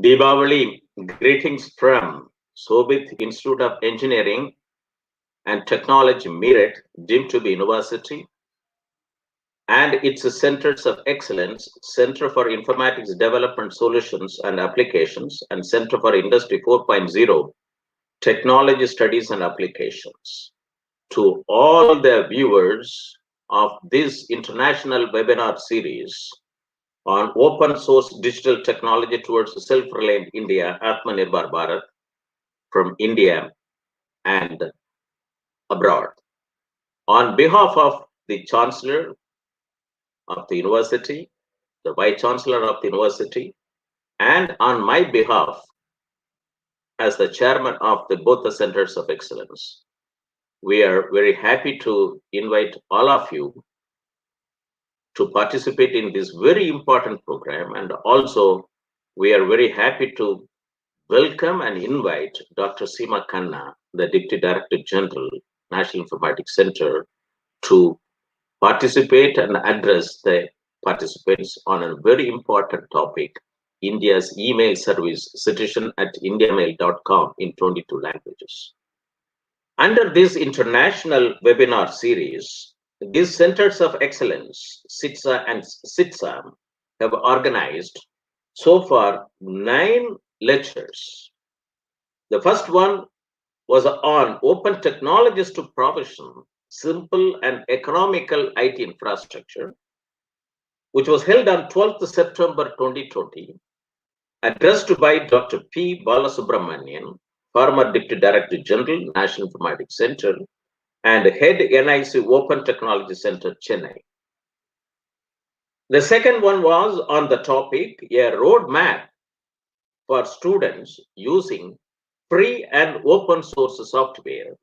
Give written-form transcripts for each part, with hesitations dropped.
Deepavali greetings from Sobit Institute of Engineering and Technology, Meerut, deemed to be university, and its centers of excellence, Center for Informatics Development Solutions and Applications, and Center for Industry 4.0 Technology Studies and Applications. To all the viewers of this international webinar series on open source digital technology towards a self-reliant India, Atmanirbhar Bharat, from India and abroad. On behalf of the Chancellor of the University, the Vice Chancellor of the University, and on my behalf as the Chairman of both the Centers of Excellence, we are very happy to invite all of you to participate in this very important program, and also we are very happy to welcome and invite Dr. Seema Khanna, the Deputy Director General, National Informatics Center, to participate and address the participants on a very important topic, India's email service, citizen at indiamail.com in 22 languages. Under this international webinar series, these Centers of Excellence, CIDSA and CITSA, have organized so far 9 lectures. The first one was on open technologies to provision simple and economical IT infrastructure, which was held on 12th September 2020, addressed by Dr. P. Balasubramanian, former Deputy Director General, National Informatics Center, and Head NIC Open Technology Center, Chennai. The second one was on the topic, a roadmap for students using free and open source software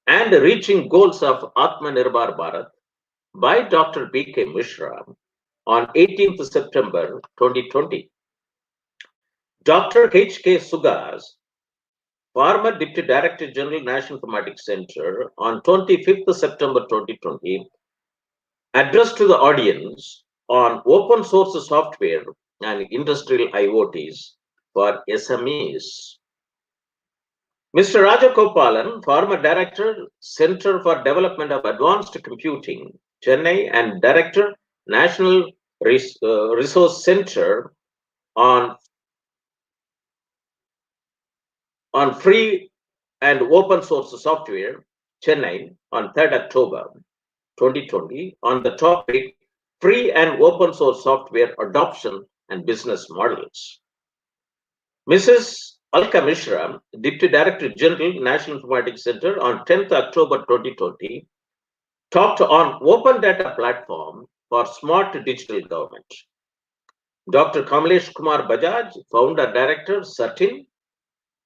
and reaching goals of Atmanirbhar Bharat by Dr. B.K. Mishra on 18th September 2020. Dr. H.K. Sugas, former Deputy Director General, National Informatics Center, on 25th September 2020, addressed to the audience on open source software and industrial IoTs for SMEs. Mr. Rajagopalan, former Director, Center for Development of Advanced Computing, Chennai, and Director, National Resource Center on free and open source software, Chennai, on 3rd October 2020, on the topic free and open source software adoption and business models. Mrs. Alka Mishra, Deputy Director General, National Informatics Center, on 10th October 2020, talked on open data platform for smart digital government. Dr. Kamlesh Kumar Bajaj, Founder Director, Satin,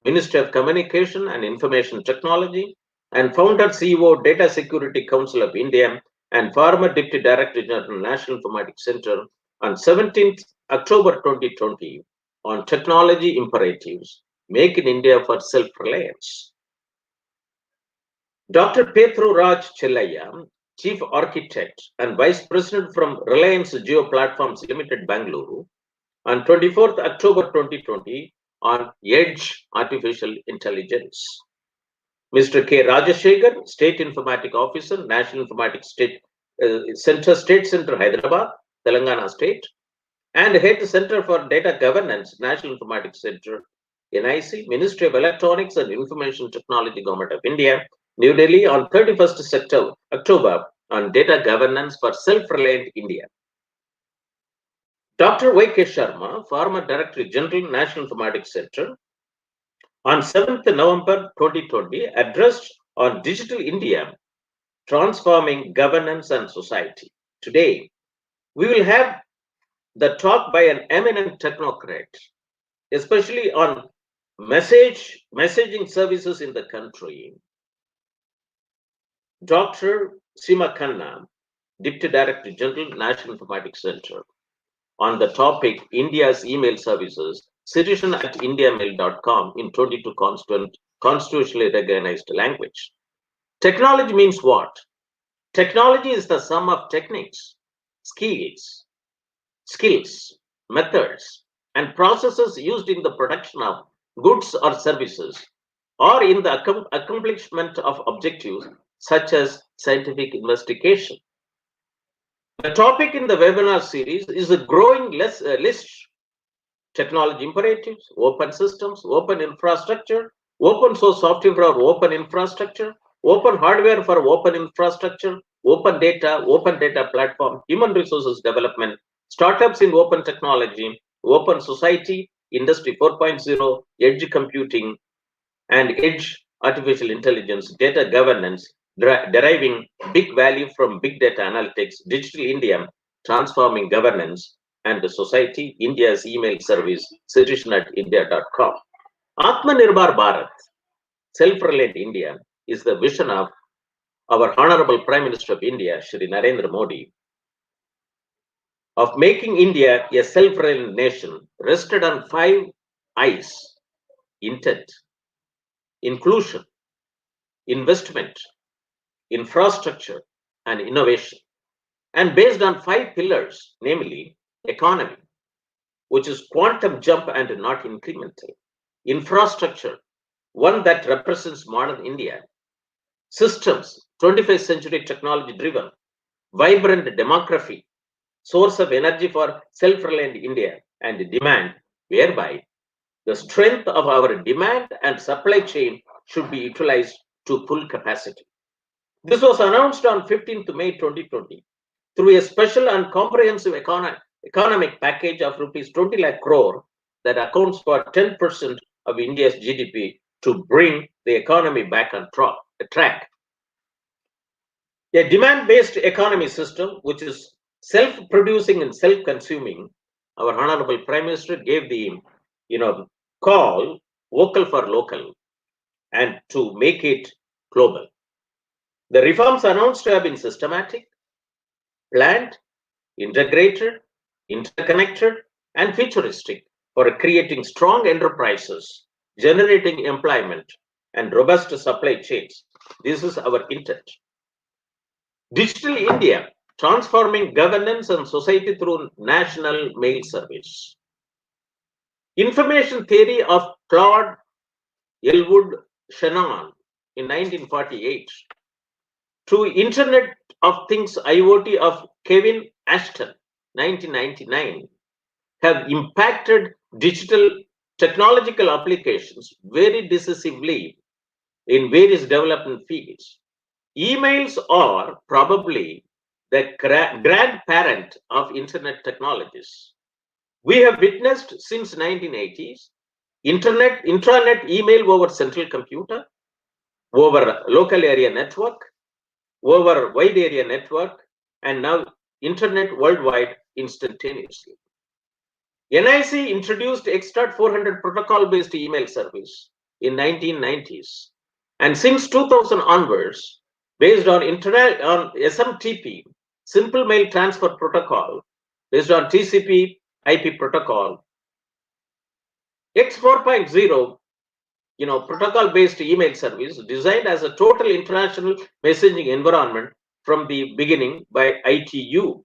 Ministry of Communication and Information Technology, and Founder CEO, Data Security Council of India, and former Deputy Director General, National Informatics Center, on 17th October 2020, on technology imperatives, make in India for self-reliance. Dr. Petru Raj Chellaya, Chief Architect and Vice President from Reliance Jio Platforms Limited, Bangalore, on 24th October 2020, on Edge Artificial Intelligence. Mr. K. Rajashekhar, State Informatic Officer, National Informatics State Center, Hyderabad, Telangana State, and Head Center for Data Governance, National Informatics Center, NIC, Ministry of Electronics and Information Technology, Government of India, New Delhi, on 31st October, on data governance for self-reliant India. Dr. Y.K. Sharma, former Director General, National Informatics Center, on 7th November 2020, addressed on Digital India, transforming governance and society. Today, we will have the talk by an eminent technocrat, especially on messaging services in the country. Dr. Seema Khanna, Deputy Director General, National Informatics Center, on the topic India's email services, citizen at indiamail.com in 22 constitutionally recognized language. Technology means what? Technology is the sum of techniques, skills, methods, and processes used in the production of goods or services, or in the accomplishment of objectives such as scientific investigation. The topic in the webinar series is a growing list: technology imperatives, open systems, open infrastructure, open source software for open infrastructure, open hardware for open infrastructure, open data platform, human resources development, startups in open technology, open society, industry 4.0, edge computing, and edge artificial intelligence, data governance, deriving big value from big data analytics, digital India, transforming governance and the society, India's email service, citizen@india.com. Atmanirbhar Bharat, self-reliant India, is the vision of our Honorable Prime Minister of India, Shri Narendra Modi, of making India a self-reliant nation rested on 5 I's: intent, inclusion, investment, infrastructure, and innovation, and based on 5 pillars, namely economy, which is quantum jump and not incremental; infrastructure, one that represents modern India; systems, 21st century technology driven; vibrant demography, source of energy for self-reliant India; and demand, whereby the strength of our demand and supply chain should be utilized to full capacity. This was announced on 15th May 2020 through a special and comprehensive economic package of rupees 20 lakh crore that accounts for 10% of India's GDP to bring the economy back on track. A demand-based economy system, which is self-producing and self-consuming, our Honorable Prime Minister gave the call vocal for local and to make it global. The reforms announced have been systematic, planned, integrated, interconnected, and futuristic for creating strong enterprises, generating employment, and robust supply chains. This is our intent. Digital India, transforming governance and society through national mail service. Information theory of Claude Elwood Shannon in 1948 to Internet of Things IoT of Kevin Ashton 1999 have impacted digital technological applications very decisively in various development fields. Emails are probably the grandparent of internet technologies. We have witnessed since 1980s intranet email over central computer, over local area network, over wide area network, and now internet worldwide instantaneously. NIC introduced Extart 400 protocol-based email service in 1990s, and since 2000 onwards, based on SMTP, Simple Mail Transfer Protocol, based on TCP IP protocol, X 4.0, protocol-based email service designed as a total international messaging environment from the beginning by ITU,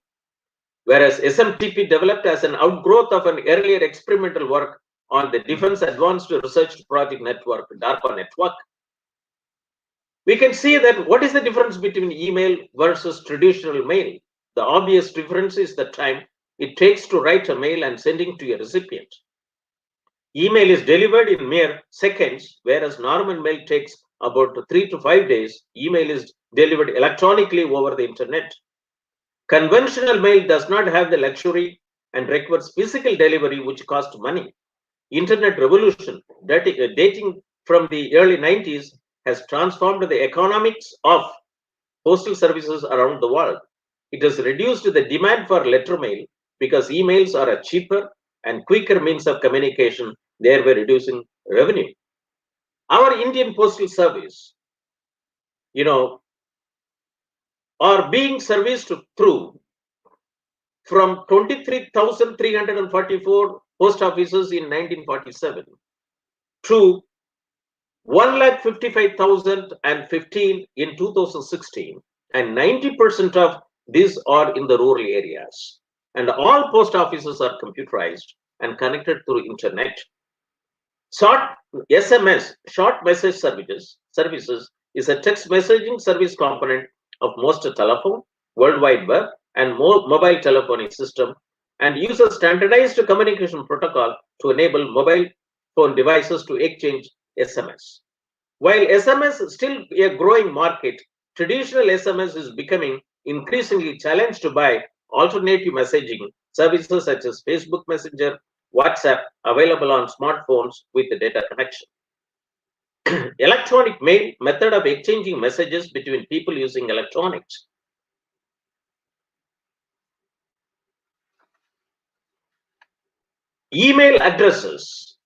whereas SMTP developed as an outgrowth of an earlier experimental work on the Defense Advanced Research Project Network, DARPA network. We can see that what is the difference between email versus traditional mail? The obvious difference is the time it takes to write a mail and sending to a recipient. Email is delivered in mere seconds, whereas normal mail takes about 3 to 5 days. Email is delivered electronically over the internet. Conventional mail does not have the luxury and requires physical delivery, which costs money. Internet revolution, dating from the early 90s, has transformed the economics of postal services around the world. It has reduced the demand for letter mail because emails are a cheaper and quicker means of communication, thereby reducing revenue. Our Indian Postal Service, are being serviced through from 23,344 post offices in 1947 to 1,55,015 in 2016, and 90% of these are in the rural areas. And all post offices are computerized. and connected through internet. Short SMS, short message services is a text messaging service component of most telephone, World Wide Web, and mobile telephony system, and uses standardized communication protocol to enable mobile phone devices to exchange SMS. While SMS is still a growing market, traditional SMS is becoming increasingly challenged by alternative messaging services such as Facebook Messenger, WhatsApp, available on smartphones with a data connection. Electronic mail, method of exchanging messages between people using electronics. Email addresses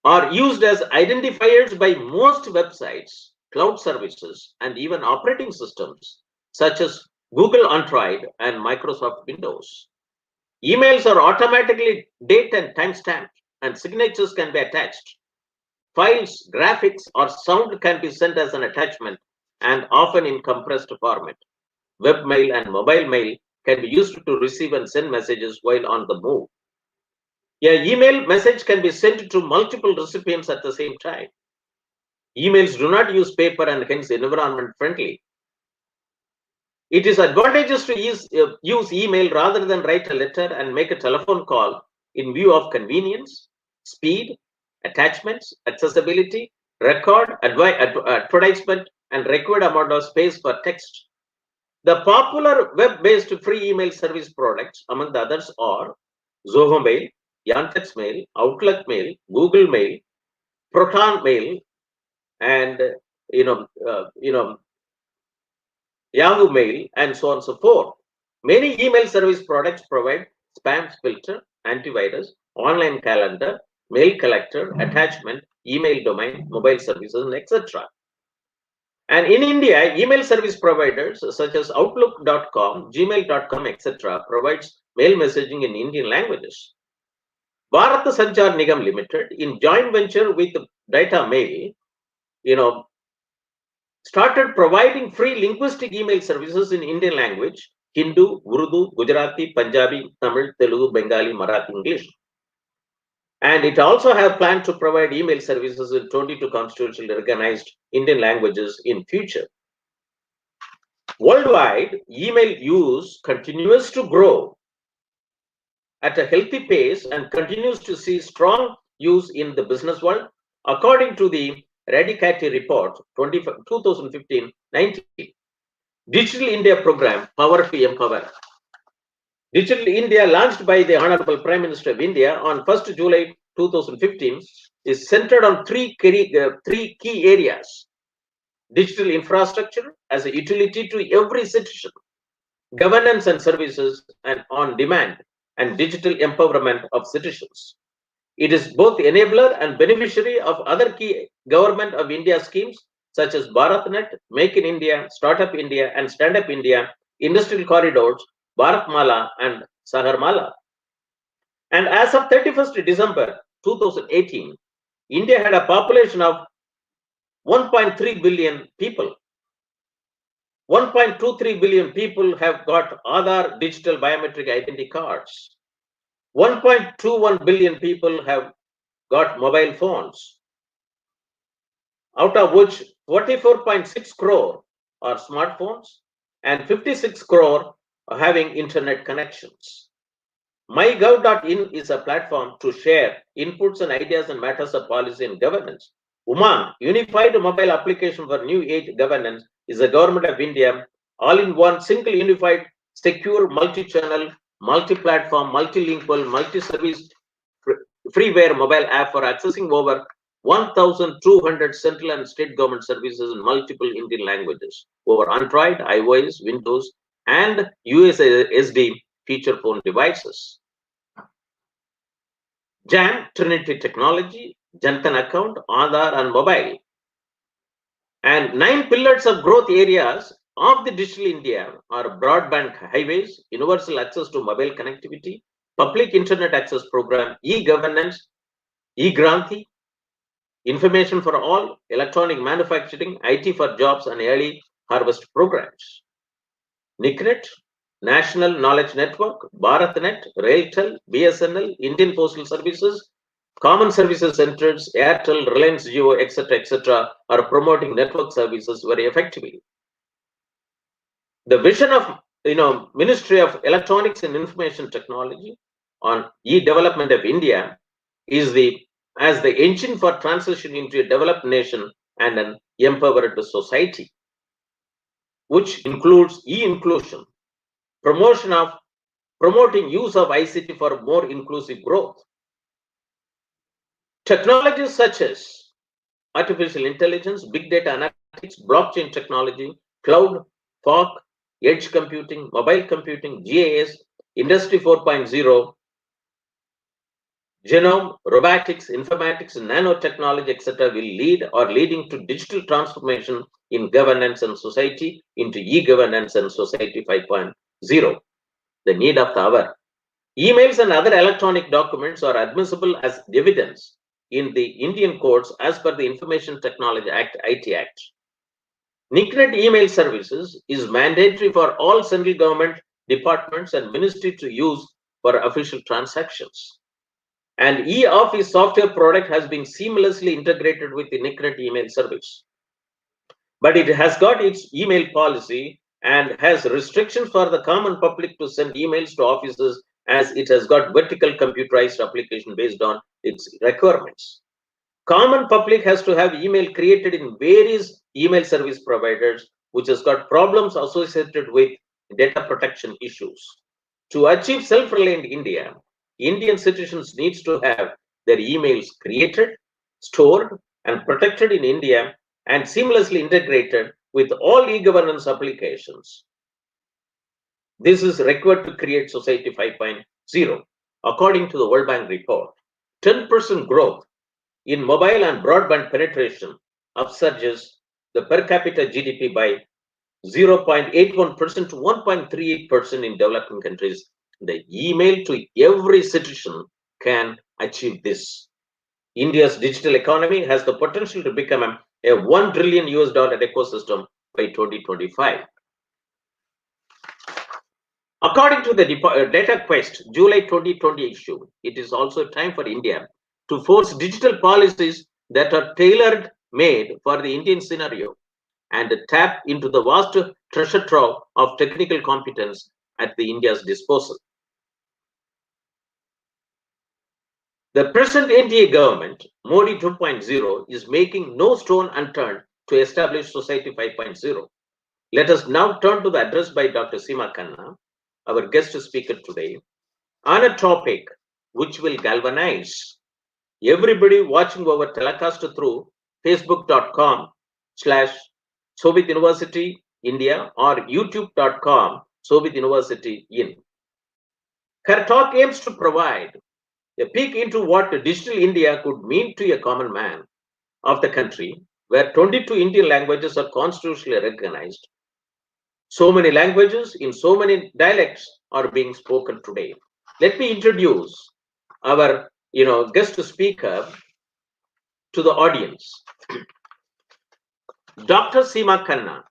are used as identifiers by most websites, cloud services, and even operating systems such as Google Android and Microsoft Windows. Emails are automatically date and timestamped, and signatures can be attached. Files, graphics, or sound can be sent as an attachment and often in compressed format. Webmail and mobile mail can be used to receive and send messages while on the move. An email message can be sent to multiple recipients at the same time. Emails do not use paper and hence environment friendly. It is advantageous to use email rather than write a letter and make a telephone call in view of convenience, speed, attachments, accessibility, record, advertisement, and required amount of space for text. The popular web-based free email service products, among the others, are Zoho Mail, Yandex Mail, Outlook Mail, Google Mail, Proton Mail, and Yahoo Mail, and so on and so forth. Many email service products provide spam filter, antivirus, online calendar, mail collector, attachment, email domain, mobile services, and etc. And in India, email service providers such as Outlook.com, Gmail.com, etc. provides mail messaging in Indian languages. Bharat Sanchar Nigam Limited, in joint venture with Data Mail, started providing free linguistic email services in Indian language, Hindu, Urdu, Gujarati, Punjabi, Tamil, Telugu, Bengali, Marathi, English. And it also have planned to provide email services in 22 constitutionally recognized Indian languages in future. Worldwide, email use continues to grow at a healthy pace and continues to see strong use in the business world, according to the Radicati report 2015-19. Digital India program, Power to Empower. Digital India, launched by the Honorable Prime Minister of India on 1st July 2015, is centered on three key areas: digital infrastructure as a utility to every citizen, governance and services and on demand, and digital empowerment of citizens. It is both enabler and beneficiary of other key government of India schemes such as BharatNet, Make in India, Startup India, and Stand Up India, industrial corridors, Bharatmala and Sagarmala. And as of 31st December 2018, India had a population of 1.3 billion people. 1.23 billion people have got Aadhaar digital biometric identity cards. 1.21 billion people have got mobile phones, out of which 44.6 crore are smartphones and 56 crore are having internet connections. MyGov.in is a platform to share inputs and ideas and matters of policy and governance. UMAN, Unified Mobile Application for New Age Governance, is a government of India all-in-one, single, unified, secure, multi-channel, multi-platform, multilingual, multi-service freeware mobile app for accessing over 1,200 central and state government services in multiple Indian languages over Android, iOS, Windows, and USSD feature phone devices. JAM, Trinity Technology, Jantan Account, Aadhaar, and Mobile. And 9 pillars of growth areas of the Digital India are broadband highways, universal access to mobile connectivity, public internet access program, e-governance, e-Granthi, information for all, electronic manufacturing, IT for jobs, and early harvest programs. NICNET, National Knowledge Network, BharatNet, RailTel, BSNL, Indian Postal Services, Common Services Centers, Airtel, Reliance Jio, etc., are promoting network services very effectively. The vision of Ministry of Electronics and Information Technology on e-development of India is as the engine for transition into a developed nation and an empowered society, which includes e-inclusion, promoting use of ICT for more inclusive growth. Technologies such as artificial intelligence, big data analytics, blockchain technology, cloud, fog, edge computing, mobile computing, GIS, Industry 4.0, genome, robotics, informatics, nanotechnology, etc. will lead or leading to digital transformation in governance and society into e-governance and society 5.0, the need of the hour. Emails and other electronic documents are admissible as evidence in the Indian courts as per the Information Technology Act, IT Act. NICNET email services is mandatory for all central government departments and ministry to use for official transactions. And e-office software product has been seamlessly integrated with the NICNET email service. But it has got its email policy and has restrictions for the common public to send emails to offices, as it has got vertical computerized application based on its requirements. Common public has to have email created in various email service providers, which has got problems associated with data protection issues. To achieve self-reliant India, Indian citizens needs to have their emails created, stored, and protected in India and seamlessly integrated with all e-governance applications. This is required to create Society 5.0. According to the World Bank report, 10% growth in mobile and broadband penetration upsurges the per capita GDP by 0.81% to 1.38% in developing countries. The email to every citizen can achieve this. India's digital economy has the potential to become a $1 trillion ecosystem by 2025. According to the Data Quest July 2020 issue, it is also time for India to force digital policies that are tailor made for the Indian scenario and tap into the vast treasure trove of technical competence at the India's disposal. The present NDA government, Modi 2.0, is making no stone unturned to establish Society 5.0. Let us now turn to the address by Dr. Seema Khanna, our guest speaker today, on a topic which will galvanize everybody watching our telecast through facebook.com/Soviet University India or youtube.com/Soviet University in. Her talk aims to provide a peek into what digital India could mean to a common man of the country, where 22 Indian languages are constitutionally recognized. So many languages in so many dialects are being spoken today. Let me introduce our guest speaker to the audience. Dr. Seema Khanna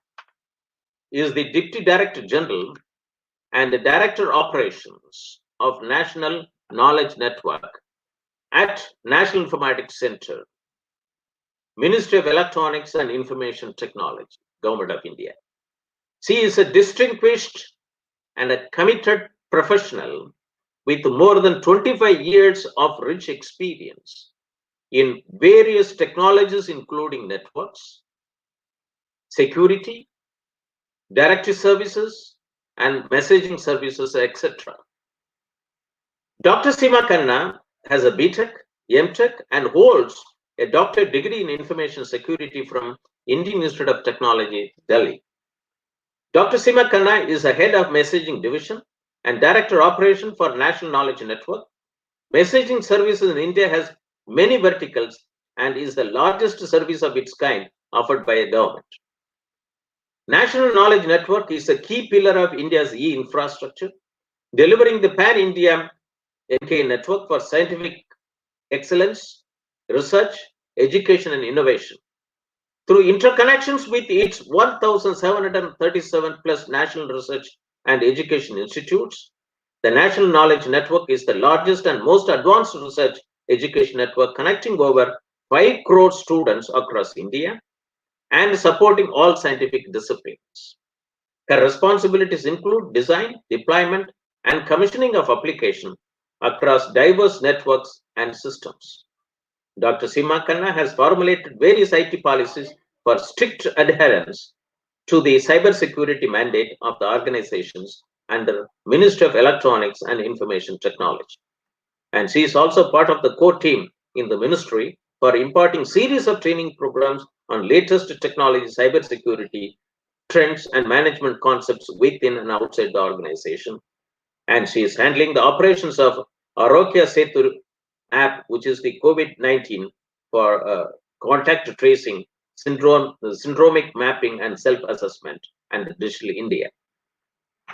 is the Deputy Director General and the Director Operations of National Knowledge Network at National Informatics Center, Ministry of Electronics and Information Technology, Government of India. She is a distinguished and a committed professional with more than 25 years of rich experience in various technologies, including networks, security, directory services, and messaging services, etc. Dr. Seema Khanna has a BTech, MTech, and holds a doctorate degree in information security from Indian Institute of Technology, Delhi. Dr. Seema Khanna is the head of messaging division and director operation for National Knowledge Network. Messaging services in India has many verticals and is the largest service of its kind offered by a government. National Knowledge Network is a key pillar of India's e-infrastructure, delivering the pan-India NK network for scientific excellence, research, education, and innovation. Through interconnections with its 1,737 plus national research and education institutes. The National Knowledge Network is the largest and most advanced research education network connecting over 5 crore students across India and supporting all scientific disciplines. Her responsibilities include design, deployment, and commissioning of application across diverse networks and systems. Dr. Seema Khanna has formulated various IT policies for strict adherence to the cybersecurity mandate of the organizations under Ministry of Electronics and Information Technology. And she is also part of the core team in the ministry for imparting series of training programs on latest technology, cybersecurity, trends, and management concepts within and outside the organization. And she is handling the operations of Arogya Setu app, which is the COVID-19 for contact tracing, syndromic mapping, and self-assessment, and Digital India.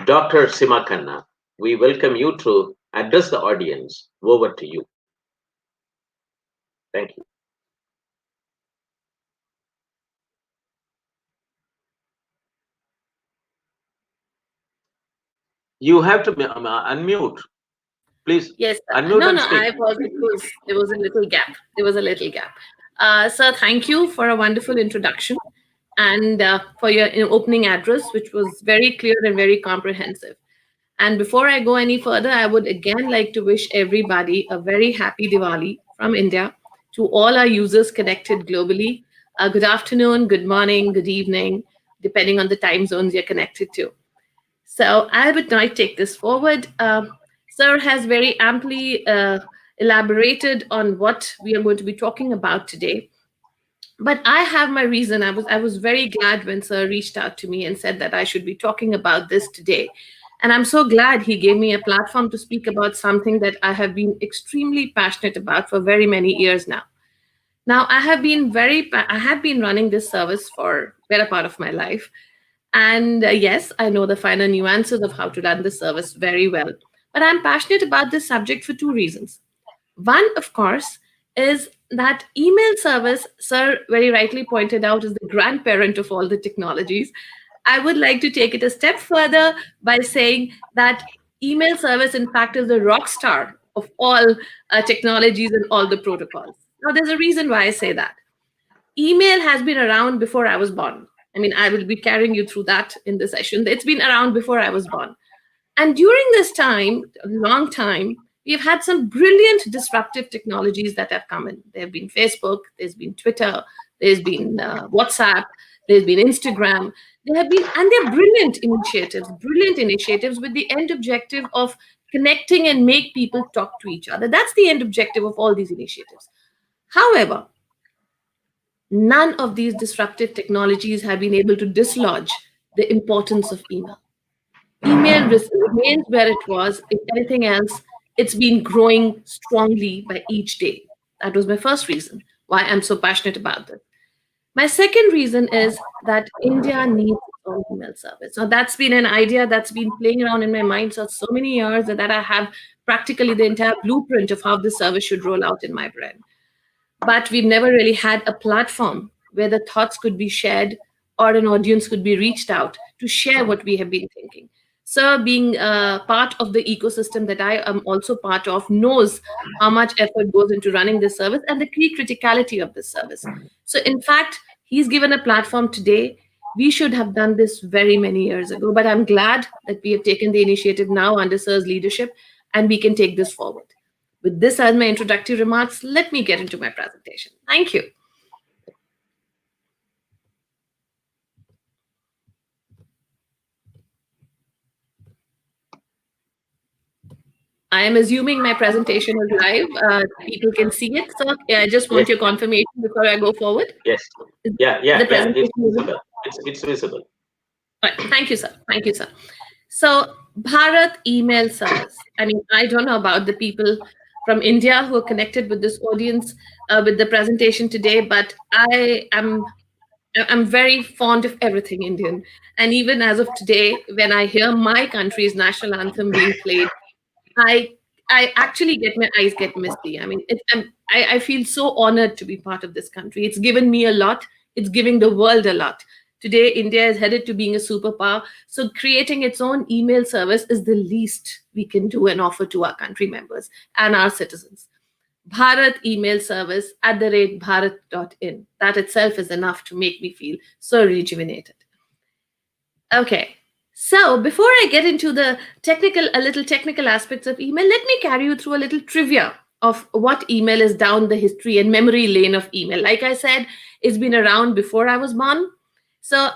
Dr. Seema Khanna, we welcome you to address the audience. Over to you. Thank you. You have to unmute. Please. Yes. Unmute No, and no, speak. there was a little gap. There was a little gap. Sir, thank you for a wonderful introduction and for your opening address, which was very clear and very comprehensive. And before I go any further, I would again like to wish everybody a very happy Diwali from India to all our users connected globally. Good afternoon, good morning, good evening, depending on the time zones you're connected to. So I would now take this forward. Sir has very amply elaborated on what we are going to be talking about today. But I have my reason. I was very glad when Sir reached out to me and said that I should be talking about this today. And I'm so glad he gave me a platform to speak about something that I have been extremely passionate about for very many years now. Now, I have been running this service for better part of my life. And yes, I know the finer nuances of how to run the service very well. But I'm passionate about this subject for two reasons. One, of course, is that email service, Sir very rightly pointed out, is the grandparent of all the technologies. I would like to take it a step further by saying that email service, in fact, is the rock star of all technologies and all the protocols. Now, there's a reason why I say that. Email has been around before I was born. I mean, I will be carrying you through that in the session. It's been around before I was born. And during this time, a long time, we've had some brilliant disruptive technologies that have come in. There have been Facebook, there's been Twitter, there's been WhatsApp, there's been Instagram. There have been, and they're brilliant initiatives with the end objective of connecting and make people talk to each other. That's the end objective of all these initiatives. However, none of these disruptive technologies have been able to dislodge the importance of email. Email remains where it was. If anything else, it's been growing strongly by each day. That was my first reason why I'm so passionate about this. My second reason is that India needs its own email service. Now, that's been an idea that's been playing around in my mind for so many years that I have practically the entire blueprint of how this service should roll out in my brain. But we've never really had a platform where the thoughts could be shared or an audience could be reached out to share what we have been thinking. Sir, being part of the ecosystem that I am also part of, knows how much effort goes into running this service and the key criticality of this service. So, in fact, he's given a platform today. We should have done this very many years ago, but I'm glad that we have taken the initiative now under Sir's leadership and we can take this forward. With this as my introductory remarks, let me get into my presentation. Thank you. I am assuming my presentation is live. People can see it. So I just want your confirmation before I go forward. Yes. Yeah. It's visible. It's visible. Right. Thank you, sir. Thank you, sir. So Bharat email service. I mean, I don't know about the people from India who are connected with this audience with the presentation today, but I'm very fond of everything Indian. And even as of today, when I hear my country's national anthem being played, I I actually get my eyes get misty. I mean, I feel so honored to be part of this country. It's given me a lot. It's giving the world a lot Today, India is headed to being a superpower. So creating its own email service is the least we can do and offer to our country members and our citizens. Bharat email service @bharat.in. That itself is enough to make me feel so rejuvenated. Okay. So before I get into the little technical aspects of email, let me carry you through a little trivia of what email is down the history and memory lane of email. Like I said, it's been around before I was born. So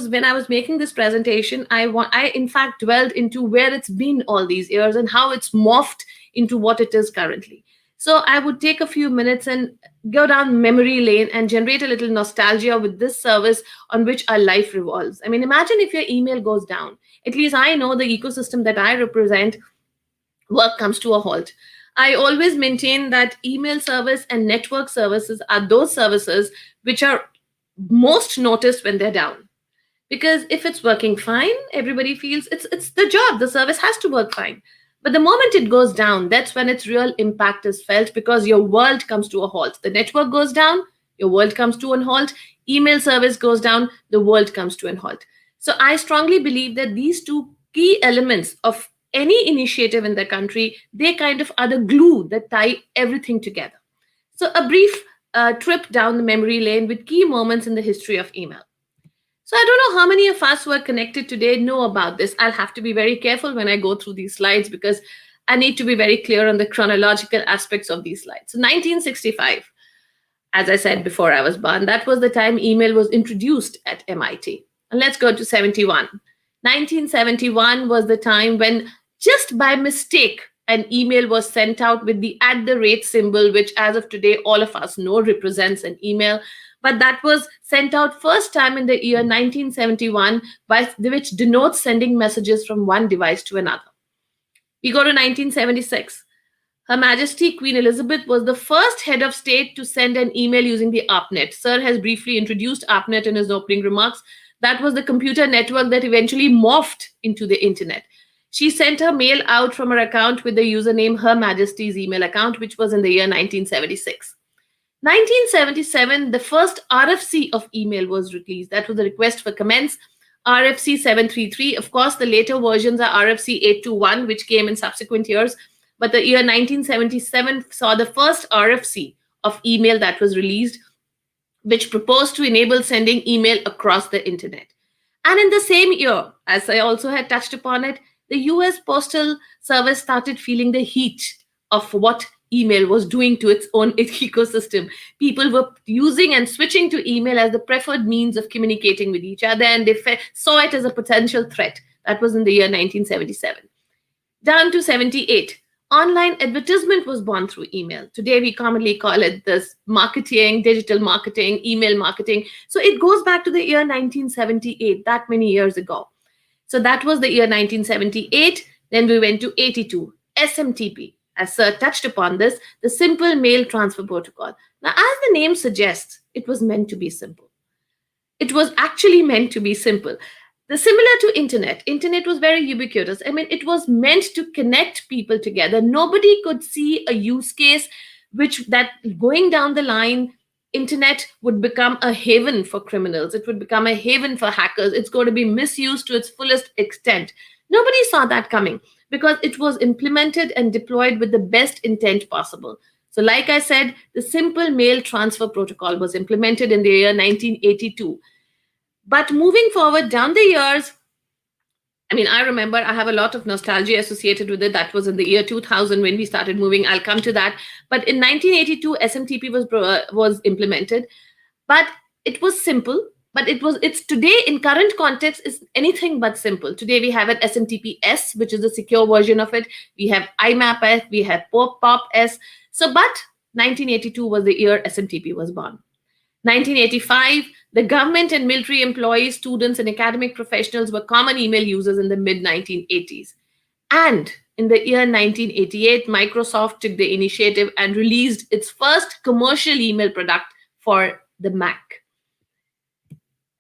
when I was making this presentation, I in fact dwelled into where it's been all these years and how it's morphed into what it is currently. So I would take a few minutes and go down memory lane and generate a little nostalgia with this service on which our life revolves. I mean, imagine if your email goes down. At least I know the ecosystem that I represent, work comes to a halt. I always maintain that email service and network services are those services which are most noticed when they're down. Because if it's working fine, everybody feels it's the job, the service has to work fine. But the moment it goes down, that's when its real impact is felt, because your world comes to a halt. The network goes down, your world comes to a halt. Email service goes down, the world comes to a halt. So I strongly believe that these two key elements of any initiative in the country, they kind of are the glue that tie everything together. So a brief trip down the memory lane with key moments in the history of email. So I don't know how many of us who are connected today know about this. I'll have to be very careful when I go through these slides because I need to be very clear on the chronological aspects of these slides. So 1965, as I said before I was born, that was the time email was introduced at MIT. And let's go to 71. 1971 was the time when, just by mistake, an email was sent out with the @ symbol, which as of today, all of us know represents an email. But that was sent out first time in the year 1971, which denotes sending messages from one device to another. We go to 1976. Her Majesty Queen Elizabeth was the first head of state to send an email using the ARPANET. Sir has briefly introduced ARPANET in his opening remarks. That was the computer network that eventually morphed into the internet. She sent her mail out from her account with the username Her Majesty's email account, which was in the year 1976. 1977, the first RFC of email was released. That was the request for comments, RFC 733. Of course, the later versions are RFC 821, which came in subsequent years. But the year 1977 saw the first RFC of email that was released, which proposed to enable sending email across the internet. And in the same year, as I also had touched upon it, the US Postal Service started feeling the heat of what email was doing to its own ecosystem. People were using and switching to email as the preferred means of communicating with each other, and they saw it as a potential threat. That was in the year 1977. Down to 78. Online advertisement was born through email. Today, we commonly call it this marketing, digital marketing, email marketing. So it goes back to the year 1978, that many years ago. So that was the year 1978. Then we went to 82, SMTP. As Sir touched upon this, the Simple Mail Transfer Protocol. Now, as the name suggests, it was meant to be simple. It was actually meant to be simple. Similar to internet was very ubiquitous. I mean, it was meant to connect people together. Nobody could see a use case that going down the line, internet would become a haven for criminals. It would become a haven for hackers. It's going to be misused to its fullest extent. Nobody saw that coming because it was implemented and deployed with the best intent possible. So like I said, the Simple Mail Transfer Protocol was implemented in the year 1982. But moving forward down the years, I mean, I remember I have a lot of nostalgia associated with it. That was in the year 2000 when we started moving. I'll come to that. But in 1982, SMTP was implemented. But it was simple. But it's today in current context is anything but simple. Today we have an SMTP-S, which is the secure version of it. We have IMAP-S, we have POP-S. So, but 1982 was the year SMTP was born. 1985, the government and military employees, students, and academic professionals were common email users in the mid-1980s. And in the year 1988, Microsoft took the initiative and released its first commercial email product for the Mac.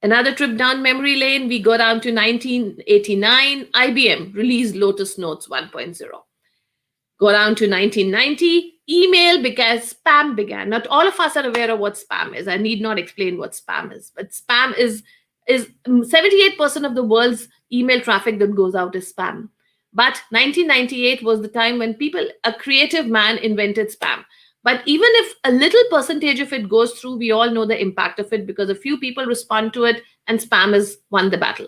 Another trip down memory lane, we go down to 1989, IBM released Lotus Notes 1.0. Go down to 1990, email because spam began. Not all of us are aware of what spam is. I need not explain what spam is, but spam is is 78% of the world's email traffic that goes out is spam. But 1998 was the time when a creative man invented spam. But even if a little percentage of it goes through, we all know the impact of it because a few people respond to it and spam has won the battle.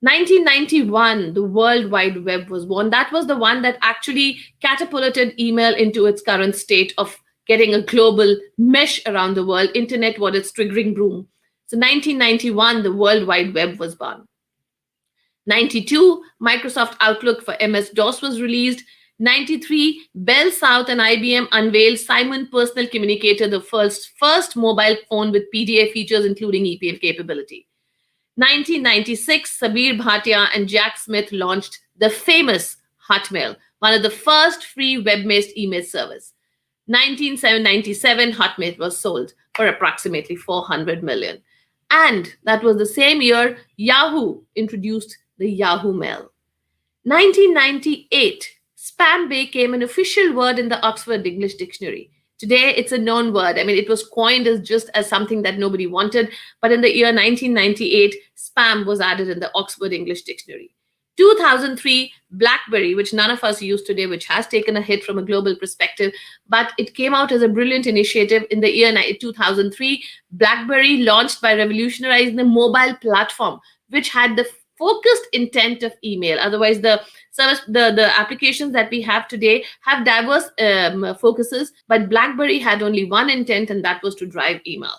1991, the World Wide Web was born. That was the one that actually catapulted email into its current state of getting a global mesh around the world. Internet was its triggering broom. So 1991, the World Wide Web was born. 92, Microsoft Outlook for MS-DOS was released. 93, Bell South and IBM unveiled Simon Personal Communicator, the first mobile phone with PDA features, including EPL capability. 1996, Sabir Bhatia and Jack Smith launched the famous Hotmail, one of the first free web-based email service. 1997, Hotmail was sold for approximately 400 million. And that was the same year Yahoo introduced the Yahoo Mail. 1998, spam became an official word in the Oxford English Dictionary. Today, it's a known word. I mean, it was coined as just as something that nobody wanted. But in the year 1998, spam was added in the Oxford English Dictionary. 2003, BlackBerry, which none of us use today, which has taken a hit from a global perspective, but it came out as a brilliant initiative in the year 2003. BlackBerry launched by revolutionizing the mobile platform, which had the focused intent of email. Otherwise, the applications that we have today have diverse focuses, but BlackBerry had only one intent, and that was to drive email.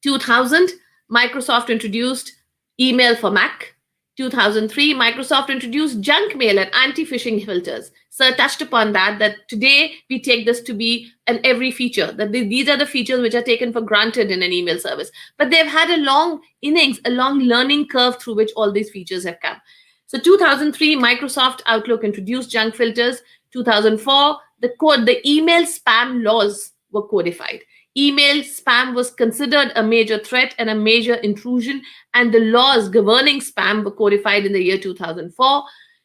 2000, Microsoft introduced email for Mac. 2003, Microsoft introduced junk mail and anti-phishing filters. Sir touched upon that today we take this to be an every feature, that these are the features which are taken for granted in an email service. But they've had a long innings, a long learning curve through which all these features have come. So 2003, Microsoft Outlook introduced junk filters. 2004, the email spam laws were codified. Email spam was considered a major threat and a major intrusion, and the laws governing spam were codified in the year 2004.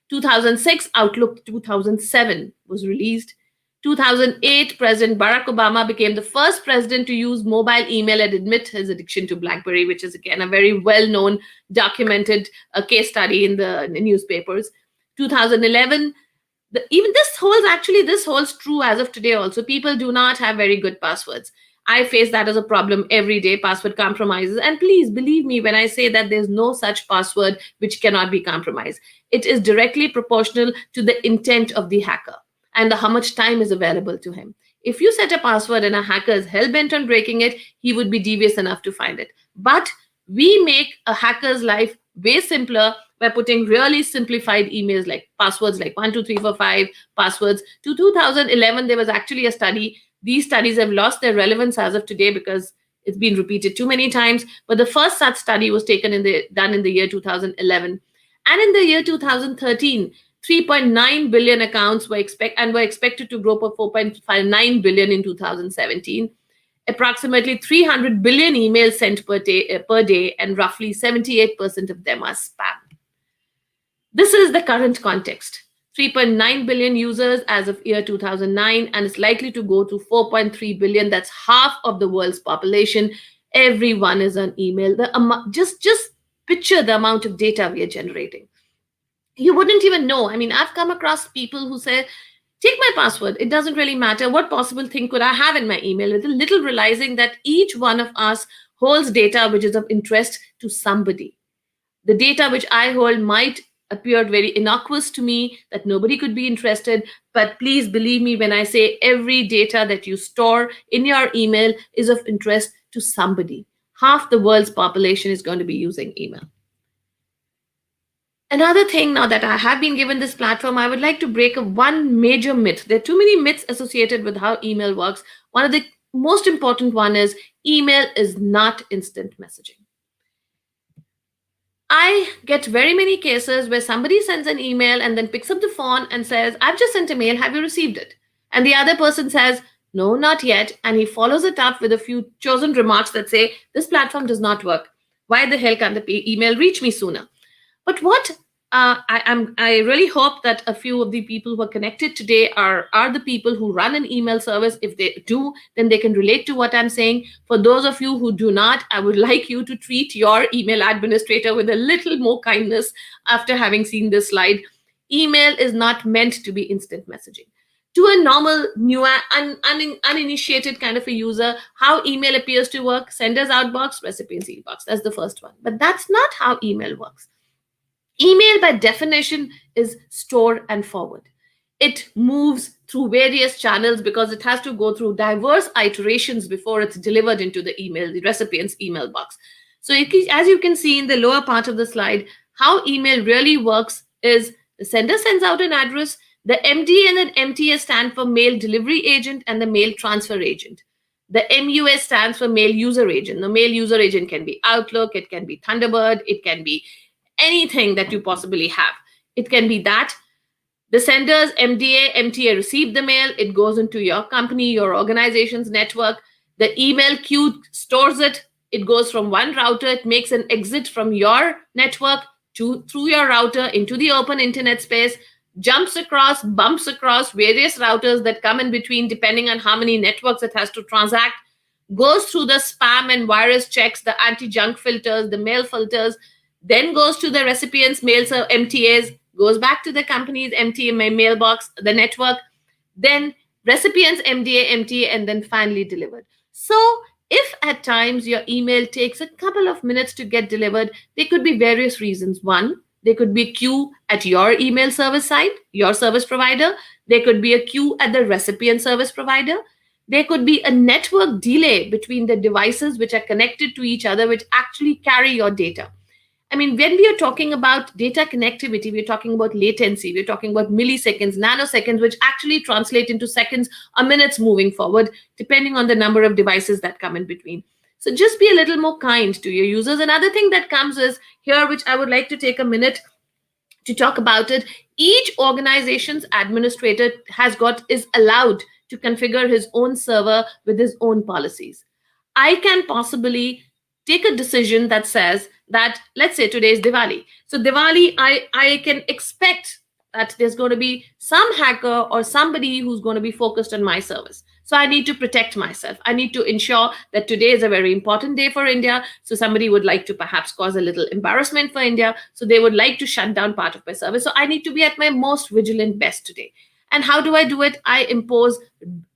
2006, Outlook 2007 was released. 2008, President Barack Obama became the first president to use mobile email and admit his addiction to BlackBerry, which is, again, a very well-known, documented case study in the newspapers. 2011, this holds true as of today also. People do not have very good passwords. I face that as a problem every day, password compromises. And please believe me when I say that there's no such password which cannot be compromised. It is directly proportional to the intent of the hacker and how much time is available to him. If you set a password and a hacker is hell-bent on breaking it, he would be devious enough to find it. But we make a hacker's life way simpler by putting really simplified emails like passwords like 12345 passwords. To 2011, there was actually a study. These studies have lost their relevance as of today because it's been repeated too many times. But the first such study was done in the year 2011. And in the year 2013, 3.9 billion accounts were expected to grow to 4.59 billion in 2017. Approximately 300 billion emails sent per day, and roughly 78% of them are spam. This is the current context. 3.9 billion users as of year 2009, and it's likely to go to 4.3 billion. That's half of the world's population. Everyone is on email. Just picture the amount of data we are generating. You wouldn't even know. I mean, I've come across people who say, take my password. It doesn't really matter. What possible thing could I have in my email? With a little realizing that each one of us holds data which is of interest to somebody. The data which I hold might appear very innocuous to me, that nobody could be interested. But please believe me when I say every data that you store in your email is of interest to somebody. Half the world's population is going to be using email. Another thing, now that I have been given this platform, I would like to break one major myth. There are too many myths associated with how email works. One of the most important one is email is not instant messaging. I get very many cases where somebody sends an email and then picks up the phone and says, I've just sent a mail, have you received it? And the other person says, no, not yet. And he follows it up with a few chosen remarks that say, this platform does not work. Why the hell can't the email reach me sooner? But what I really hope that a few of the people who are connected today are the people who run an email service. If they do, then they can relate to what I'm saying. For those of you who do not, I would like you to treat your email administrator with a little more kindness after having seen this slide. Email is not meant to be instant messaging. To a normal, new, uninitiated kind of a user, how email appears to work: sender's outbox, recipient's inbox. That's the first one. But that's not how email works. Email, by definition, is store and forward. It moves through various channels because it has to go through diverse iterations before it's delivered into the recipient's email box. So, as you can see in the lower part of the slide, how email really works is the sender sends out an address. The MD and the MTS stand for mail delivery agent and the mail transfer agent. The MUS stands for mail user agent. The mail user agent can be Outlook, it can be Thunderbird, it can be anything that you possibly have. It can be that the senders, MDA, MTA, receive the mail. It goes into your company, your organization's network. The email queue stores it. It goes from one router. It makes an exit from your network through your router into the open internet space, jumps across, bumps across various routers that come in between, depending on how many networks it has to transact, goes through the spam and virus checks, the anti-junk filters, the mail filters, then goes to the recipient's mail MTAs, goes back to the company's MTA mailbox, the network, then recipient's MDA, MTA, and then finally delivered. So if at times your email takes a couple of minutes to get delivered, there could be various reasons. One, there could be a queue at your email service side, your service provider. There could be a queue at the recipient service provider. There could be a network delay between the devices which are connected to each other, which actually carry your data. I mean, when we are talking about data connectivity, we're talking about latency, we're talking about milliseconds, nanoseconds, which actually translate into seconds or minutes moving forward, depending on the number of devices that come in between. So just be a little more kind to your users. Another thing that comes is here, which I would like to take a minute to talk about it. Each organization's administrator is allowed to configure his own server with his own policies. I can possibly take a decision that says that, let's say today is Diwali. So Diwali, I can expect that there's going to be some hacker or somebody who's going to be focused on my service. So I need to protect myself. I need to ensure that today is a very important day for India. So somebody would like to perhaps cause a little embarrassment for India. So they would like to shut down part of my service. So I need to be at my most vigilant best today. And how do I do it? I impose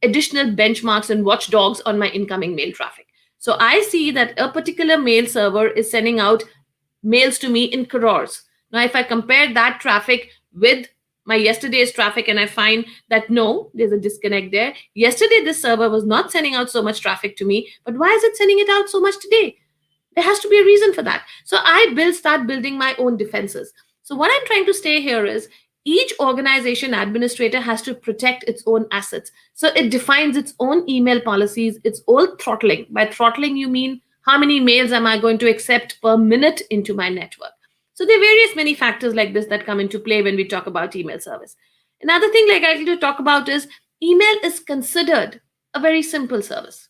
additional benchmarks and watchdogs on my incoming mail traffic. So I see that a particular mail server is sending out mails to me in crores. Now, if I compare that traffic with my yesterday's traffic and I find that no, there's a disconnect there. Yesterday, this server was not sending out so much traffic to me, but why is it sending it out so much today? There has to be a reason for that. So I start building my own defenses. So what I'm trying to say here is each organization administrator has to protect its own assets. So it defines its own email policies, its own throttling. By throttling, you mean how many mails am I going to accept per minute into my network? So there are various many factors like this that come into play when we talk about email service. Another thing like I like to talk about is email is considered a very simple service.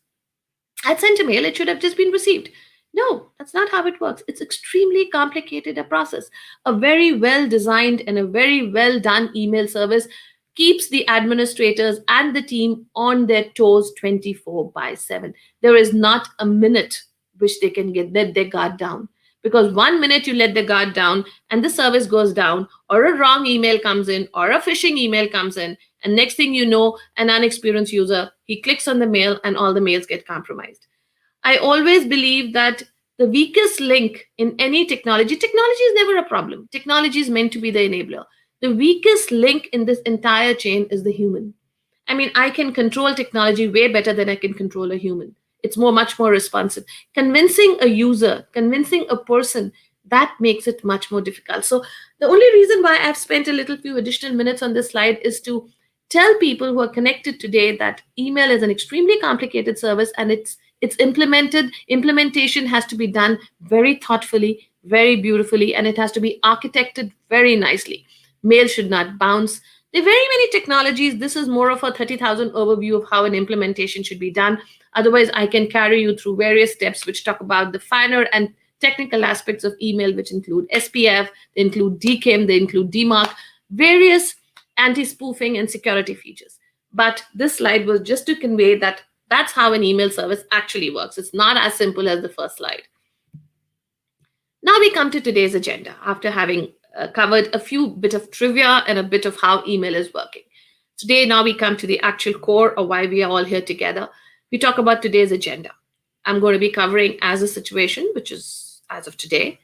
I sent a mail, it should have just been received. No, that's not how it works. It's extremely complicated a process. A very well designed and a very well done email service keeps the administrators and the team on their toes 24/7. There is not a minute which they can let their guard down. Because 1 minute you let the guard down and the service goes down, or a wrong email comes in, or a phishing email comes in, and next thing you know, an unexperienced user, he clicks on the mail and all the mails get compromised. I always believe that the weakest link in any technology is never a problem. Technology is meant to be the enabler. The weakest link in this entire chain is the human. I mean, I can control technology way better than I can control a human. It's much more responsive. Convincing a user, convincing a person, that makes it much more difficult. So the only reason why I've spent a little few additional minutes on this slide is to tell people who are connected today that email is an extremely complicated service, and its implementation has to be done very thoughtfully, very beautifully, and it has to be architected very nicely. Mail should not bounce. There are very many technologies. This is more of a 30,000 overview of how an implementation should be done. Otherwise, I can carry you through various steps which talk about the finer and technical aspects of email, which include SPF, they include DKIM, they include DMARC, various anti-spoofing and security features. But this slide was just to convey that that's how an email service actually works. It's not as simple as the first slide. Now we come to today's agenda after having covered a few bit of trivia and a bit of how email is working. Today, now we come to the actual core of why we are all here together. We talk about today's agenda. I'm going to be covering as a situation, which is as of today,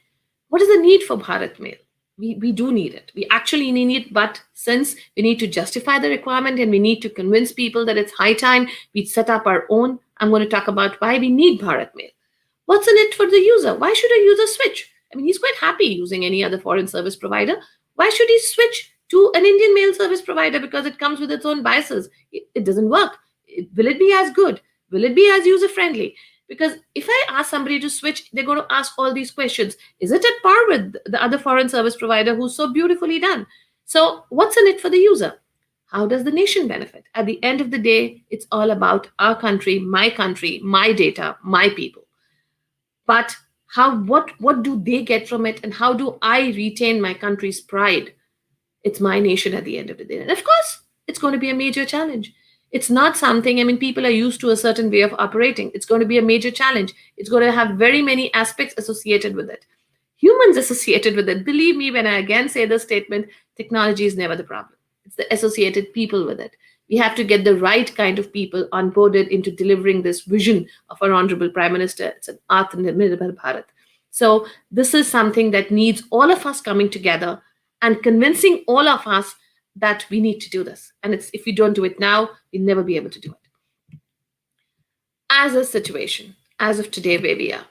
what is the need for Bharat Mail? We do need it. We actually need it, but since we need to justify the requirement and we need to convince people that it's high time we set up our own, I'm going to talk about why we need Bharat Mail. What's in it for the user? Why should a user switch? I mean, he's quite happy using any other foreign service provider. Why should he switch to an Indian mail service provider because it comes with its own biases? It doesn't work. Will it be as good? Will it be as user-friendly? Because if I ask somebody to switch, they're going to ask all these questions. Is it at par with the other foreign service provider who's so beautifully done? So what's in it for the user? How does the nation benefit? At the end of the day, it's all about our country, my data, my people. But what do they get from it, and how do I retain my country's pride? It's my nation at the end of the day. And of course, it's going to be a major challenge. It's not something, I mean, people are used to a certain way of operating. It's going to be a major challenge. It's going to have very many aspects associated with it. Humans associated with it. Believe me, when I again say this statement, technology is never the problem. It's the associated people with it. We have to get the right kind of people onboarded into delivering this vision of our Honorable Prime Minister. It's an Atmanirbhar Bharat. So this is something that needs all of us coming together and convincing all of us that we need to do this. And if we don't do it now, we'll never be able to do it. As a situation, as of today, where we are,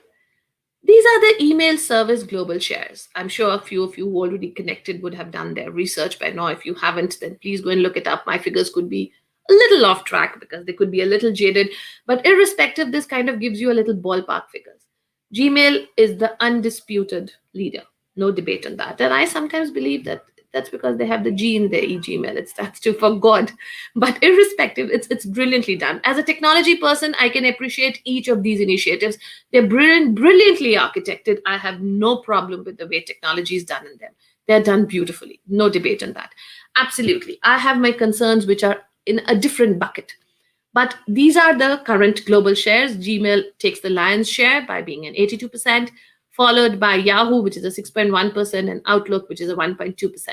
these are the email service global shares. I'm sure a few of you who already connected would have done their research by now. If you haven't, then please go and look it up. My figures could be a little off track because they could be a little jaded. But irrespective, this kind of gives you a little ballpark figures. Gmail is the undisputed leader. No debate on that. And I sometimes believe that that's because they have the G in their e-Gmail. It stands to for God. But irrespective, it's brilliantly done. As a technology person, I can appreciate each of these initiatives. They're brilliantly architected. I have no problem with the way technology is done in them. They're done beautifully. No debate on that. Absolutely. I have my concerns, which are in a different bucket. But these are the current global shares. Gmail takes the lion's share by being an 82%. Followed by Yahoo, which is a 6.1%, and Outlook, which is a 1.2%.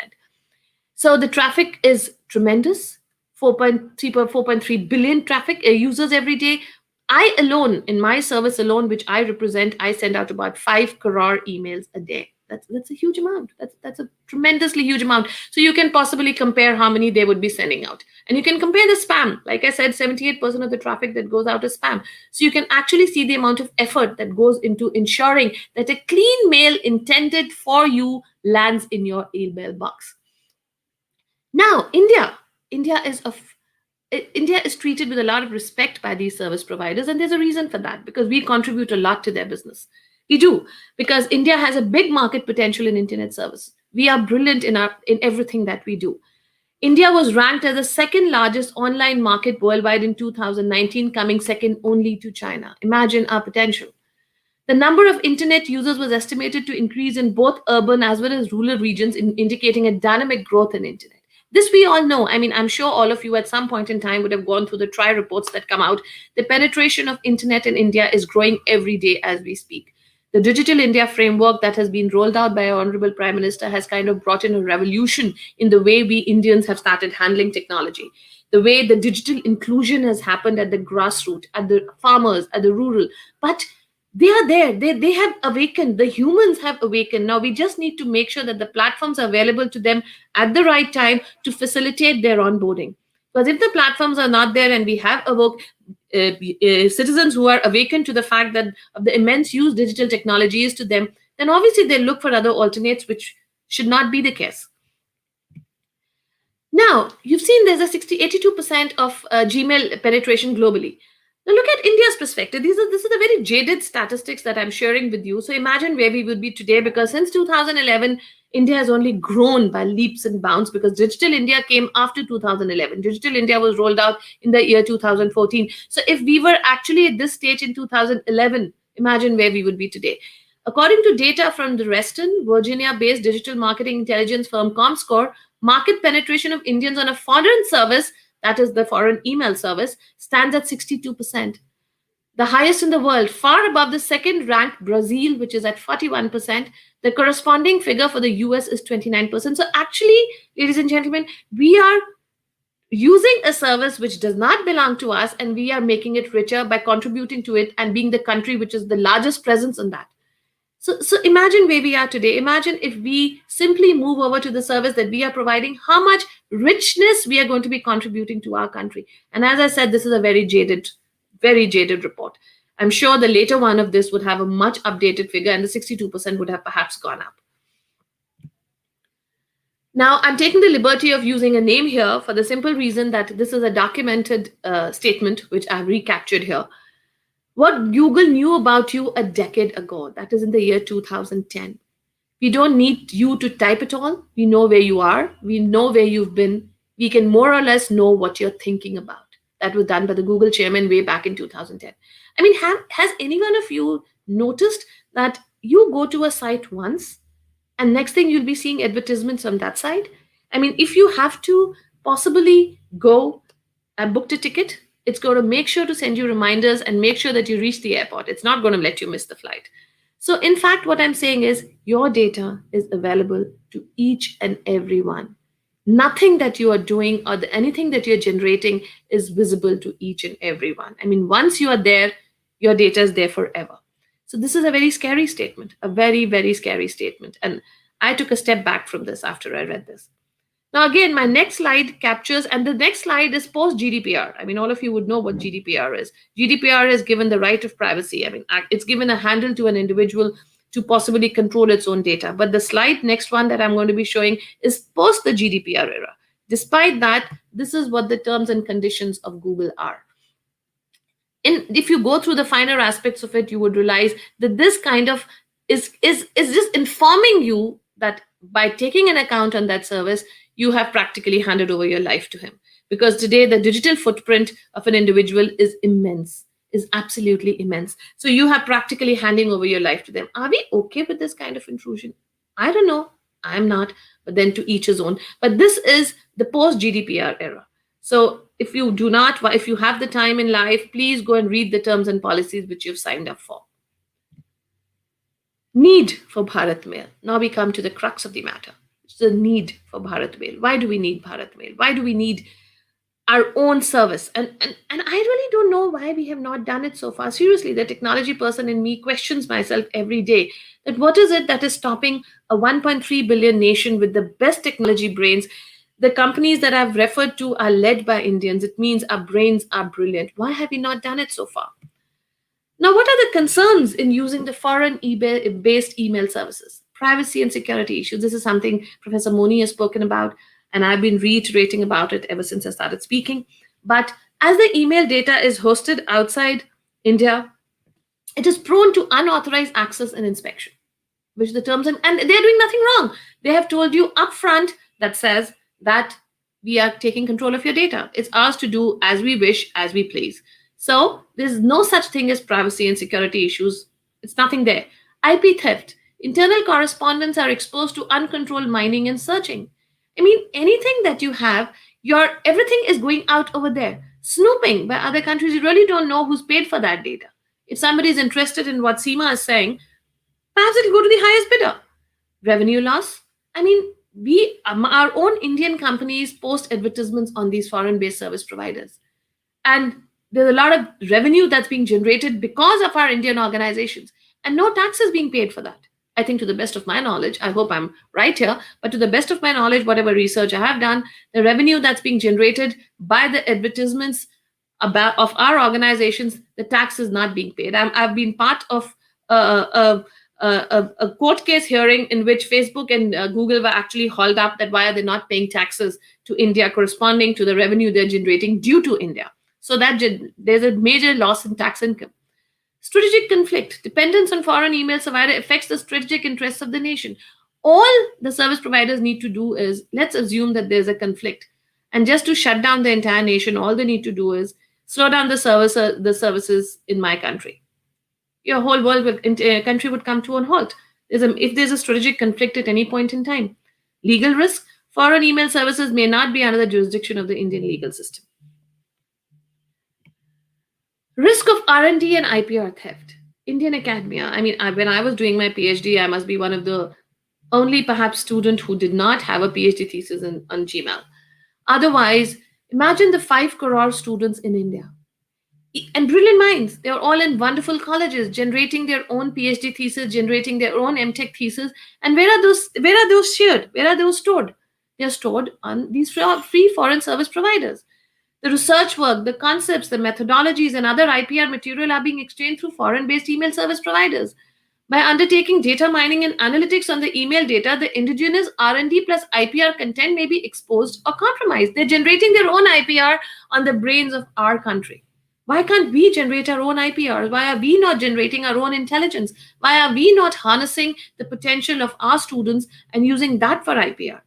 So the traffic is tremendous, 4.3 billion traffic users every day. I alone, in my service alone, which I represent, I send out about 5 crore emails a day. That's a huge amount. That's a tremendously huge amount. So you can possibly compare how many they would be sending out. And you can compare the spam. Like I said, 78% of the traffic that goes out is spam. So you can actually see the amount of effort that goes into ensuring that a clean mail intended for you lands in your email box. Now, India is treated with a lot of respect by these service providers, and there's a reason for that, because we contribute a lot to their business. We do, because India has a big market potential in internet service. We are brilliant in everything that we do. India was ranked as the second largest online market worldwide in 2019, coming second only to China. Imagine our potential. The number of internet users was estimated to increase in both urban as well as rural regions, indicating a dynamic growth in internet. This we all know. I mean, I'm sure all of you at some point in time would have gone through the TRI reports that come out. The penetration of internet in India is growing every day as we speak. The Digital India framework that has been rolled out by our Honorable Prime Minister has kind of brought in a revolution in the way we Indians have started handling technology. The way the digital inclusion has happened at the grassroots, at the farmers, at the rural. But they are there. They have awakened. The humans have awakened. Now we just need to make sure that the platforms are available to them at the right time to facilitate their onboarding. Because if the platforms are not there and we have citizens who are awakened to the fact that of the immense use digital technology is to them, then obviously they look for other alternates, which should not be the case. Now, you've seen there's a 82% of Gmail penetration globally. Now look at India's perspective. This is the very jaded statistics that I'm sharing with you. So imagine where we would be today, because since 2011, India has only grown by leaps and bounds, because Digital India came after 2011. Digital India was rolled out in the year 2014. So if we were actually at this stage in 2011, imagine where we would be today. According to data from the Reston, Virginia-based digital marketing intelligence firm Comscore, market penetration of Indians on a foreign service, that is the foreign email service, stands at 62%, the highest in the world, far above the second ranked Brazil, which is at 41%. The corresponding figure for the US is 29%. So, actually, ladies and gentlemen, we are using a service which does not belong to us, and we are making it richer by contributing to it and being the country which is the largest presence in that. So imagine where we are today. Imagine if we simply move over to the service that we are providing, how much richness we are going to be contributing to our country. And as I said, this is a very jaded report. I'm sure the later one of this would have a much updated figure, and the 62% would have perhaps gone up. Now, I'm taking the liberty of using a name here for the simple reason that this is a documented statement which I've recaptured here. What Google knew about you a decade ago, that is in the year 2010. We don't need you to type it all. We know where you are. We know where you've been. We can more or less know what you're thinking about. That was done by the Google chairman way back in 2010. I mean, has any one of you noticed that you go to a site once and next thing you'll be seeing advertisements on that side? I mean, if you have to possibly go and book a ticket, it's going to make sure to send you reminders and make sure that you reach the airport. It's not going to let you miss the flight. So in fact, what I'm saying is your data is available to each and every one. Nothing that you are doing or anything that you're generating is visible to each and every one. I mean, once you are there, your data is there forever. So this is a very scary statement, a very, very scary statement. And I took a step back from this after I read this. Now, again, my next slide captures, and the next slide is post-GDPR. I mean, all of you would know what GDPR is. GDPR is given the right of privacy. I mean, it's given a handle to an individual to possibly control its own data. But the slide, next one that I'm going to be showing, is post the GDPR era. Despite that, this is what the terms and conditions of Google are. And if you go through the finer aspects of it, you would realize that this kind of is just informing you that by taking an account on that service, you have practically handed over your life to him. Because today, the digital footprint of an individual is immense, is absolutely immense. So you have practically handing over your life to them. Are we okay with this kind of intrusion? I don't know. I'm not, but then to each his own. But this is the post-GDPR era. So if you have the time in life, please go and read the terms and policies which you've signed up for. Need for Bharat Mail. Now we come to the crux of the matter. The need for Bharat Mail. Why do we need Bharat Mail? Why do we need our own service? And I really don't know why we have not done it so far. Seriously, the technology person in me questions myself every day that what is it that is stopping a 1.3 billion nation with the best technology brains? The companies that I've referred to are led by Indians. It means our brains are brilliant. Why have we not done it so far? Now, what are the concerns in using the foreign-based email services? Privacy and security issues. This is something Professor Moni has spoken about, and I've been reiterating about it ever since I started speaking. But as the email data is hosted outside India, it is prone to unauthorized access and inspection, which the terms, and they're doing nothing wrong. They have told you upfront that says that we are taking control of your data. It's ours to do as we wish, as we please. So there's no such thing as privacy and security issues. It's nothing there. IP theft. Internal correspondents are exposed to uncontrolled mining and searching. I mean, anything that you have, everything is going out over there. Snooping by other countries, you really don't know who's paid for that data. If somebody is interested in what Seema is saying, perhaps it'll go to the highest bidder. Revenue loss. I mean, our own Indian companies post advertisements on these foreign-based service providers. And there's a lot of revenue that's being generated because of our Indian organizations, and no taxes being paid for that. I think to the best of my knowledge, I hope I'm right here, but to the best of my knowledge, whatever research I have done, the revenue that's being generated by the advertisements of our organizations, the tax is not being paid. I've been part of a court case hearing in which Facebook and Google were actually hauled up that why are they not paying taxes to India corresponding to the revenue they're generating due to India. So that there's a major loss in tax income. Strategic conflict. Dependence on foreign email provider affects the strategic interests of the nation. All the service providers need to do is, let's assume that there's a conflict. And just to shut down the entire nation, all they need to do is slow down the services in my country. Your whole world will, country would come to a halt. If there's a strategic conflict at any point in time. Legal risk, foreign email services may not be under the jurisdiction of the Indian legal system. Risk of R&D and IPR theft. Indian academia. When I was doing my PhD, I must be one of the only perhaps student who did not have a PhD thesis on Gmail. Otherwise, imagine the 5 crore students in India. And brilliant minds. They're all in wonderful colleges, generating their own PhD thesis, generating their own MTech thesis. And where are those shared? Where are those stored? They're stored on these free foreign service providers. The research work, the concepts, the methodologies, and other IPR material are being exchanged through foreign-based email service providers. By undertaking data mining and analytics on the email data, the indigenous R&D plus IPR content may be exposed or compromised. They're generating their own IPR on the brains of our country. Why can't we generate our own IPRs? Why are we not generating our own intelligence? Why are we not harnessing the potential of our students and using that for IPR?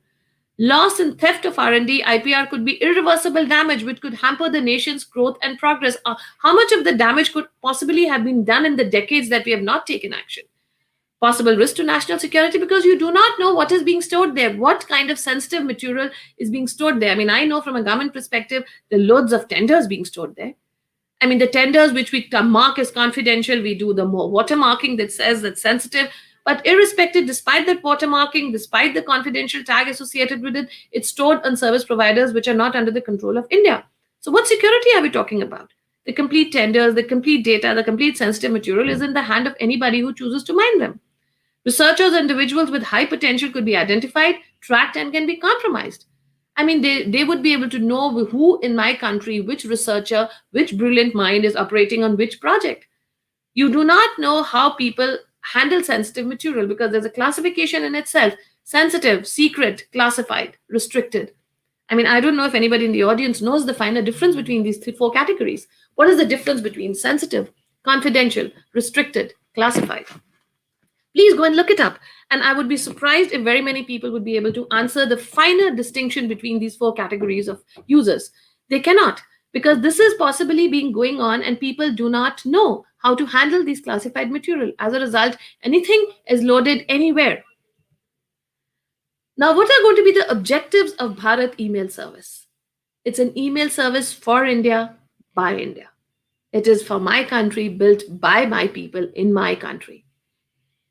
Loss and theft of R&D, IPR could be irreversible damage which could hamper the nation's growth and progress. How much of the damage could possibly have been done in the decades that we have not taken action? Possible risk to national security because you do not know what is being stored there, what kind of sensitive material is being stored there. I know from a government perspective, the loads of tenders being stored there. The tenders which we mark as confidential, we do the more watermarking that says that's sensitive. But irrespective, despite that watermarking, despite the confidential tag associated with it, it's stored on service providers which are not under the control of India. So what security are we talking about? The complete tenders, the complete data, the complete sensitive material is in the hand of anybody who chooses to mine them. Researchers and individuals with high potential could be identified, tracked, and can be compromised. They would be able to know who in my country, which researcher, which brilliant mind is operating on which project. You do not know how people handle sensitive material because there's a classification in itself: sensitive, secret, classified, restricted. I don't know if anybody in the audience knows the finer difference between these 4 categories. What is the difference between sensitive, confidential, restricted, classified? Please go and look it up. And I would be surprised if very many people would be able to answer the finer distinction between these 4 categories of users. They cannot, because this is possibly being going on and people do not know how to handle these classified material. As a result, anything is loaded anywhere. Now, what are going to be the objectives of Bharat email service? It's an email service for India, by India. It is for my country, built by my people in my country.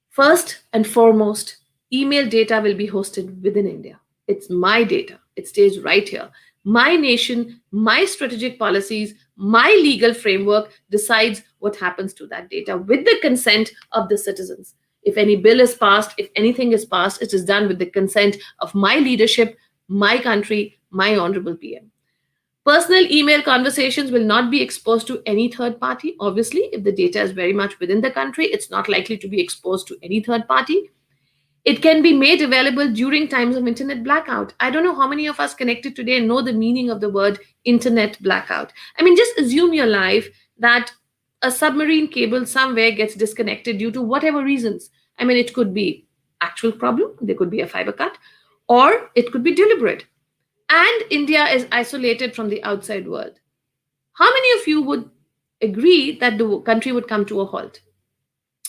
First and foremost, email data will be hosted within India. It's my data. It stays right here. My nation, my strategic policies, my legal framework decides what happens to that data with the consent of the citizens. If any bill is passed, if anything is passed, it is done with the consent of my leadership, my country, my honorable PM. Personal email conversations will not be exposed to any third party. Obviously, if the data is very much within the country, it's not likely to be exposed to any third party. It can be made available during times of internet blackout. I don't know how many of us connected today know the meaning of the word internet blackout. Just assume your life that a submarine cable somewhere gets disconnected due to whatever reasons. It could be actual problem, there could be a fiber cut, or it could be deliberate. And India is isolated from the outside world. How many of you would agree that the country would come to a halt?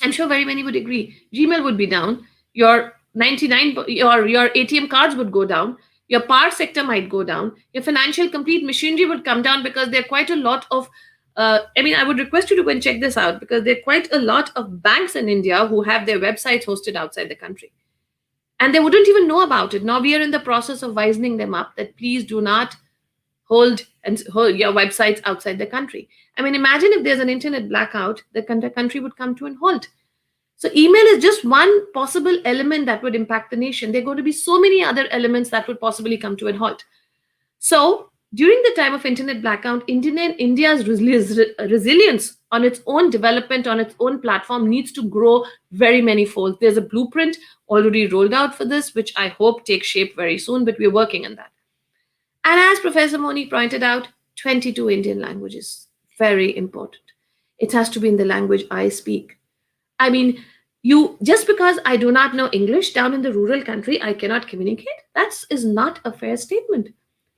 I'm sure very many would agree. Gmail would be down. Your ATM cards would go down. Your power sector might go down. Your financial complete machinery would come down because there are quite a lot of I would request you to go and check this out because there are quite a lot of banks in India who have their websites hosted outside the country. And they wouldn't even know about it. Now we are in the process of wisening them up that please do not hold your websites outside the country. Imagine if there's an internet blackout, the country would come to a halt. So email is just one possible element that would impact the nation. There are going to be so many other elements that would possibly come to a halt. So during the time of internet blackout, India's resilience on its own development, on its own platform needs to grow very many-fold. There's a blueprint already rolled out for this, which I hope takes shape very soon, but we're working on that. And as Professor Moni pointed out, 22 Indian languages, very important. It has to be in the language I speak. Just because I do not know English down in the rural country, I cannot communicate. That is not a fair statement.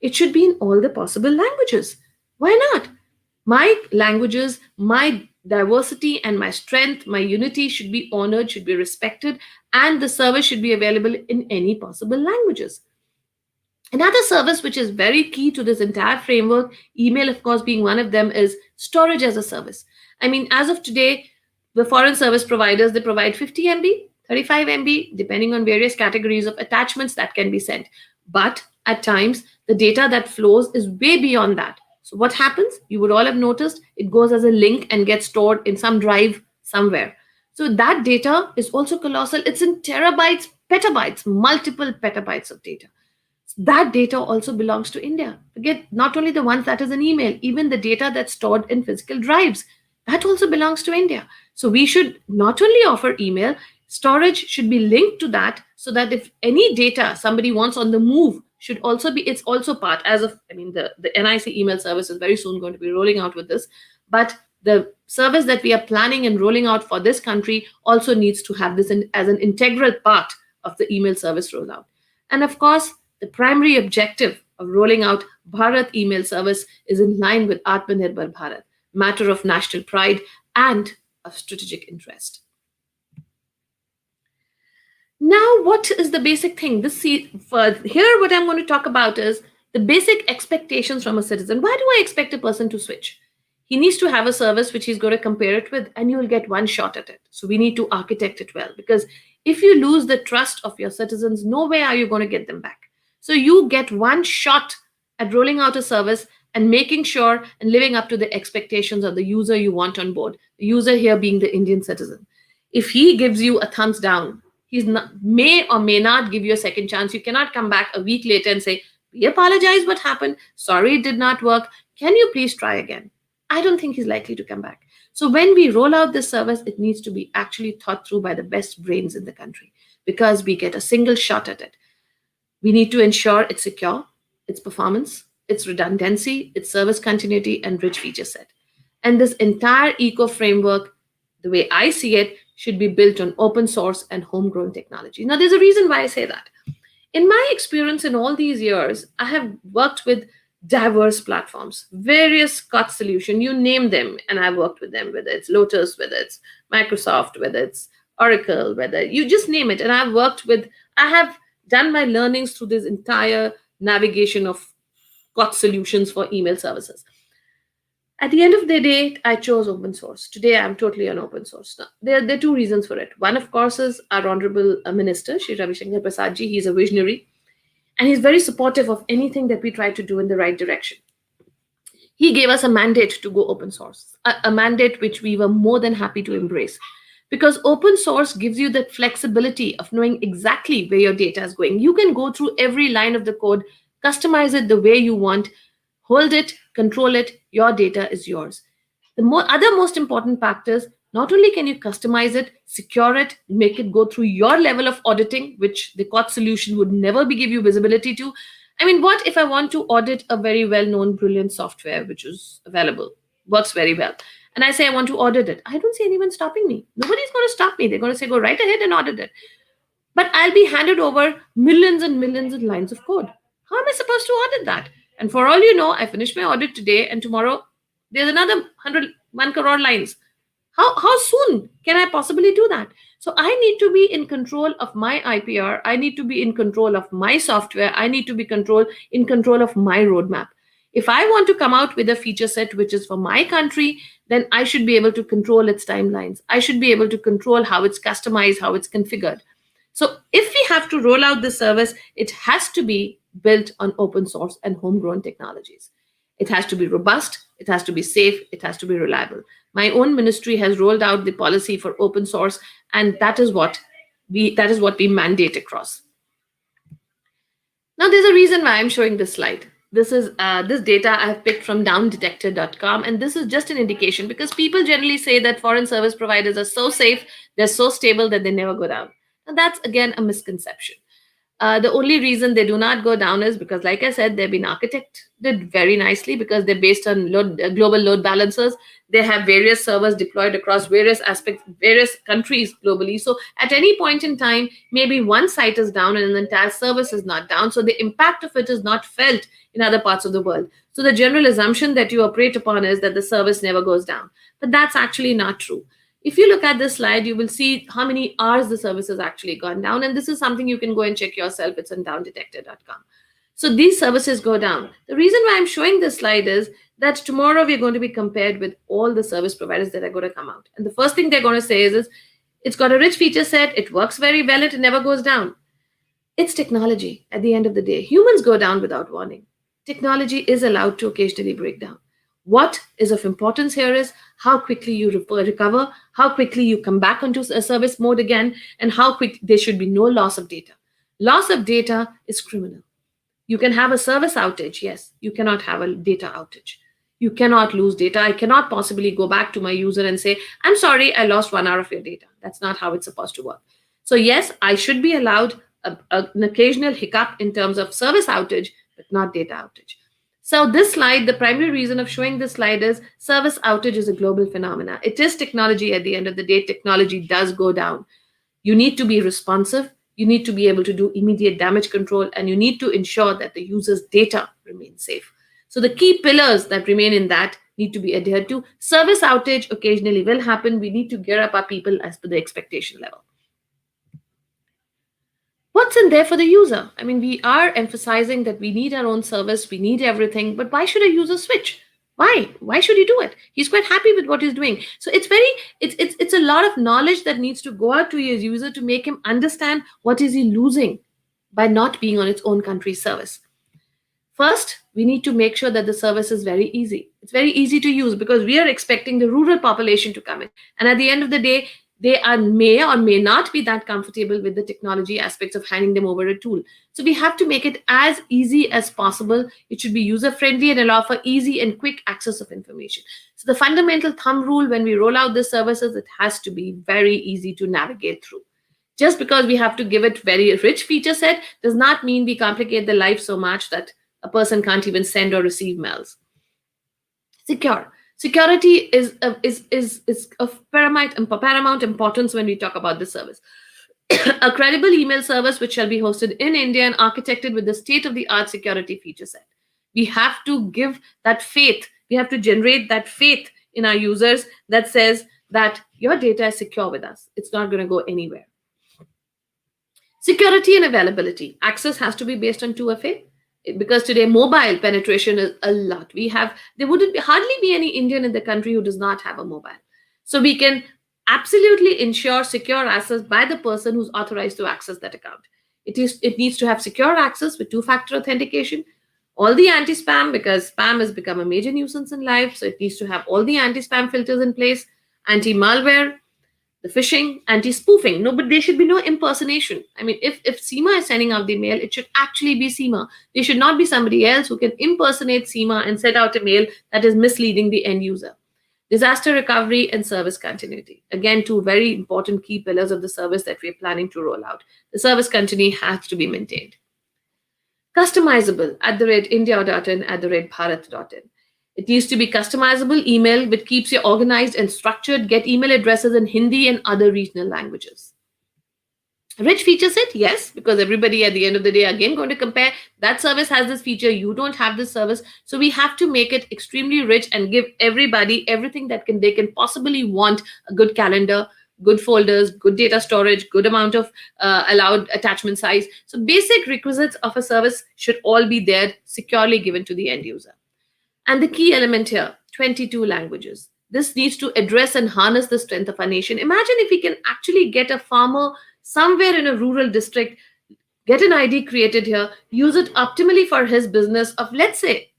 It should be in all the possible languages. Why not? My languages, my diversity and my strength, my unity should be honored, should be respected, and the service should be available in any possible languages. Another service which is very key to this entire framework, email of course being one of them, is storage as a service. I mean, as of today, the foreign service providers, they provide 50 MB, 35 MB, depending on various categories of attachments that can be sent. But at times, the data that flows is way beyond that. So what happens? You would all have noticed it goes as a link and gets stored in some drive somewhere. So that data is also colossal. It's in terabytes, petabytes, multiple petabytes of data. That data also belongs to India. Forget not only the ones that is in email, even the data that's stored in physical drives, that also belongs to India. So we should not only offer email, storage should be linked to that, so that if any data somebody wants on the move should also be, it's also part as of, I mean, the NIC email service is very soon going to be rolling out with this, but the service that we are planning and rolling out for this country also needs to have this as an integral part of the email service rollout. And of course, the primary objective of rolling out Bharat email service is in line with Atmanirbhar Bharat, matter of national pride and of strategic interest. Now, what is the basic thing? Here, what I'm going to talk about is the basic expectations from a citizen. Why do I expect a person to switch? He needs to have a service which he's going to compare it with, and you'll get one shot at it. So we need to architect it well, because if you lose the trust of your citizens, no way are you going to get them back. So you get one shot at rolling out a service and making sure and living up to the expectations of the user you want on board. The user here being the Indian citizen. If he gives you a thumbs down, may or may not give you a second chance. You cannot come back a week later and say, we apologize what happened. Sorry, it did not work. Can you please try again? I don't think he's likely to come back. So when we roll out this service, it needs to be actually thought through by the best brains in the country, because we get a single shot at it. We need to ensure it's secure, its performance, its redundancy, its service continuity, and rich feature set. And this entire eco framework, the way I see it, should be built on open source and homegrown technology. Now, there's a reason why I say that. In my experience in all these years, I have worked with diverse platforms, various COT solutions, you name them, and I've worked with them, whether it's Lotus, whether it's Microsoft, whether it's Oracle, whether you just name it. And I have done my learnings through this entire navigation of COT solutions for email services. At the end of the day, I chose open source. Today, I'm totally on open source. Now, there are two reasons for it. One, of course, is our Honorable Minister, Shri Ravi Shankar Prasad ji. He's a visionary, and he's very supportive of anything that we try to do in the right direction. He gave us a mandate to go open source, a mandate which we were more than happy to embrace. Because open source gives you that flexibility of knowing exactly where your data is going. You can go through every line of the code, customize it the way you want, hold it, control it, your data is yours. The other most important factors, not only can you customize it, secure it, make it go through your level of auditing, which the COT solution would never give you visibility to. I mean, what if I want to audit a very well-known, brilliant software which is available, works very well, and I say I want to audit it? I don't see anyone stopping me. Nobody's going to stop me. They're going to say, go right ahead and audit it. But I'll be handed over millions and millions of lines of code. How am I supposed to audit that? And for all you know, I finished my audit today, and tomorrow there's another 1 crore lines. How soon can I possibly do that? So I need to be in control of my IPR. I need to be in control of my software. I need to be in control of my roadmap. If I want to come out with a feature set which is for my country, then I should be able to control its timelines. I should be able to control how it's customized, how it's configured. So if we have to roll out this service, it has to be built on open source and homegrown technologies. It has to be robust, it has to be safe, it has to be reliable. My own ministry has rolled out the policy for open source, and that is what we mandate across. Now, there's a reason why I'm showing this slide. This data I have picked from downdetector.com, and this is just an indication, because people generally say that foreign service providers are so safe, they're so stable that they never go down. And that's again a misconception. The only reason they do not go down is because, like I said, they've been architected very nicely because they're based on global load balancers. They have various servers deployed across various aspects, various countries globally. So at any point in time, maybe one site is down and the entire service is not down. So the impact of it is not felt in other parts of the world. So the general assumption that you operate upon is that the service never goes down. But that's actually not true. If you look at this slide, you will see how many hours the service has actually gone down. And this is something you can go and check yourself. It's on downdetector.com. So these services go down. The reason why I'm showing this slide is that tomorrow we're going to be compared with all the service providers that are going to come out. And the first thing they're going to say is it's got a rich feature set. It works very well. It never goes down. It's technology at the end of the day. Humans go down without warning. Technology is allowed to occasionally break down. What is of importance here is how quickly you recover, how quickly you come back onto a service mode again, and how quick there should be no loss of data. Loss of data is criminal. You can have a service outage, yes. You cannot have a data outage. You cannot lose data. I cannot possibly go back to my user and say, I'm sorry, I lost 1 hour of your data. That's not how it's supposed to work. So yes, I should be allowed an occasional hiccup in terms of service outage, but not data outage. So this slide, the primary reason of showing this slide is service outage is a global phenomena. It is technology at the end of the day. Technology does go down. You need to be responsive. You need to be able to do immediate damage control, and you need to ensure that the user's data remains safe. So the key pillars that remain in that need to be adhered to. Service outage occasionally will happen. We need to gear up our people as per the expectation level. What's in there for the user? I mean, we are emphasizing that we need our own service, we need everything, but why should a user switch? Why? Why should he do it? He's quite happy with what he's doing. So it's a lot of knowledge that needs to go out to his user to make him understand what is he losing by not being on its own country's service. First, we need to make sure that the service is very easy. It's very easy to use because we are expecting the rural population to come in. And at the end of the day, they may or may not be that comfortable with the technology aspects of handing them over a tool. So we have to make it as easy as possible. It should be user-friendly and allow for easy and quick access of information. So the fundamental thumb rule when we roll out the services, it has to be very easy to navigate through. Just because we have to give it very rich feature set does not mean we complicate the life so much that a person can't even send or receive mails. Secure. Security is of paramount importance when we talk about the service. A credible email service which shall be hosted in India and architected with the state-of-the-art security feature set. We have to give that faith. We have to generate that faith in our users that says that your data is secure with us. It's not going to go anywhere. Security and availability. Access has to be based on 2FA. Because today mobile penetration is a lot. There wouldn't hardly be any Indian in the country who does not have a mobile. So we can absolutely ensure secure access by the person who's authorized to access that account. It needs to have secure access with two-factor authentication, all the anti-spam, because spam has become a major nuisance in life. So it needs to have all the anti-spam filters in place, anti-malware, the phishing, anti-spoofing. No, but there should be no impersonation. I mean, if Seema is sending out the mail, it should actually be Seema. There should not be somebody else who can impersonate Seema and send out a mail that is misleading the end user. Disaster recovery and service continuity. Again, two very important key pillars of the service that we're planning to roll out. The service continuity has to be maintained. Customizable @india.in, @bharat.in. It needs to be customizable email, which keeps you organized and structured. Get email addresses in Hindi and other regional languages. Rich feature set, yes, because everybody at the end of the day, again, going to compare. That service has this feature, you don't have this service. So we have to make it extremely rich and give everybody everything that they can possibly want. A good calendar, good folders, good data storage, good amount of allowed attachment size. So basic requisites of a service should all be there, securely given to the end user. And the key element here, 22 languages. This needs to address and harness the strength of our nation. Imagine if we can actually get a farmer somewhere in a rural district, get an ID created here, use it optimally for his business of, let's say,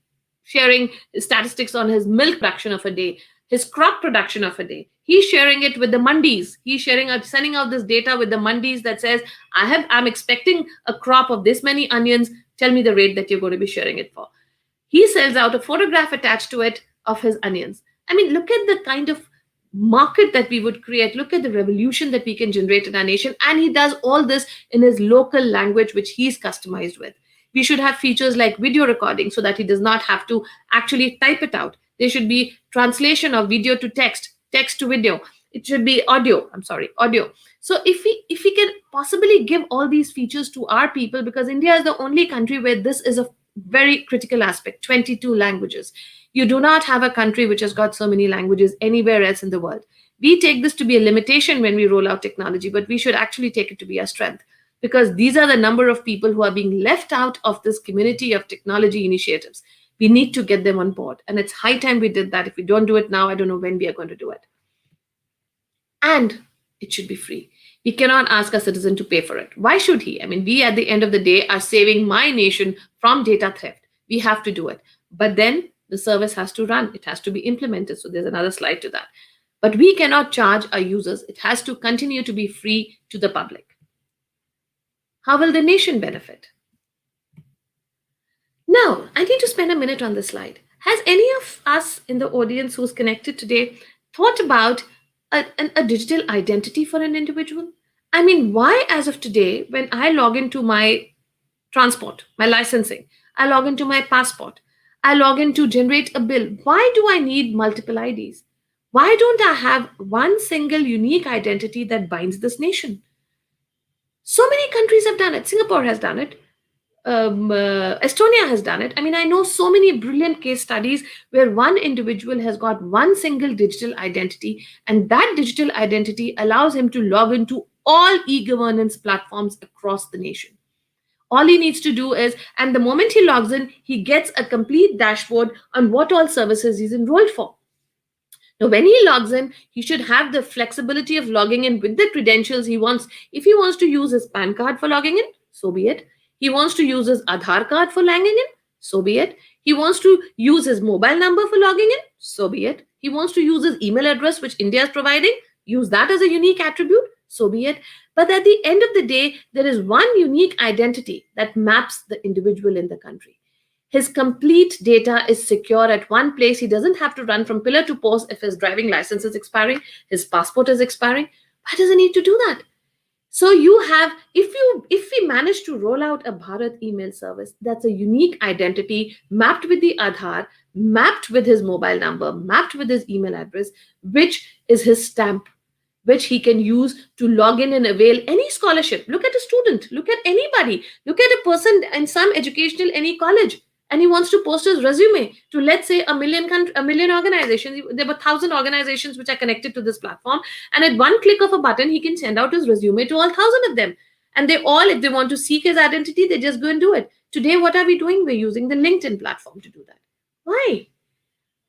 sharing statistics on his milk production of a day, his crop production of a day. He's sharing it with the mandis. He's sending out this data with the mandis that says, I'm expecting a crop of this many onions. Tell me the rate that you're going to be sharing it for. He sells out a photograph attached to it of his onions. I mean, look at the kind of market that we would create. Look at the revolution that we can generate in our nation. And he does all this in his local language, which he's customized with. We should have features like video recording so that he does not have to actually type it out. There should be translation of video to text, text to video. It should be audio. I'm sorry, audio. So if we can possibly give all these features to our people, because India is the only country where this is a very critical aspect, 22 languages. You do not have a country which has got so many languages anywhere else in the world. We take this to be a limitation when we roll out technology, but we should actually take it to be a strength, because these are the number of people who are being left out of this community of technology initiatives. We need to get them on board. And it's high time we did that. If we don't do it now, I don't know when we are going to do it. And it should be free. We cannot ask a citizen to pay for it. Why should he? I mean, we at the end of the day are saving my nation from data theft. We have to do it. But then the service has to run. It has to be implemented. So there's another slide to that. But we cannot charge our users. It has to continue to be free to the public. How will the nation benefit? Now, I need to spend a minute on this slide. Has any of us in the audience who's connected today thought about a digital identity for an individual? I mean, why, as of today, when I log into my transport, my licensing, I log into my passport, I log in to generate a bill, why do I need multiple IDs? Why don't I have one single unique identity that binds this nation? So many countries have done it. Singapore has done it. Estonia has done it. I mean, I know so many brilliant case studies where one individual has got one single digital identity, and that digital identity allows him to log into all e-governance platforms across the nation. All he needs to do is, and the moment he logs in, he gets a complete dashboard on what all services he's enrolled for. Now, when he logs in, he should have the flexibility of logging in with the credentials he wants. If he wants to use his PAN card for logging in, so be it. He wants to use his Aadhaar card for logging in, so be it. He wants to use his mobile number for logging in, so be it. He wants to use his email address, which India is providing, use that as a unique attribute, so be it. But at the end of the day, there is one unique identity that maps the individual in the country. His complete data is secure at one place. He doesn't have to run from pillar to post if his driving license is expiring, his passport is expiring. Why does he need to do that? So you have, if we manage to roll out a Bharat email service, that's a unique identity mapped with the Aadhaar, mapped with his mobile number, mapped with his email address, which is his stamp, which he can use to log in and avail any scholarship. Look at a student, look at anybody, look at a person in some educational, any college, and he wants to post his resume to, let's say, a million organizations. There were 1,000 organizations which are connected to this platform, and at one click of a button, he can send out his resume to all 1,000 of them. And they all, if they want to seek his identity, they just go and do it. Today, what are we doing? We're using the LinkedIn platform to do that. Why?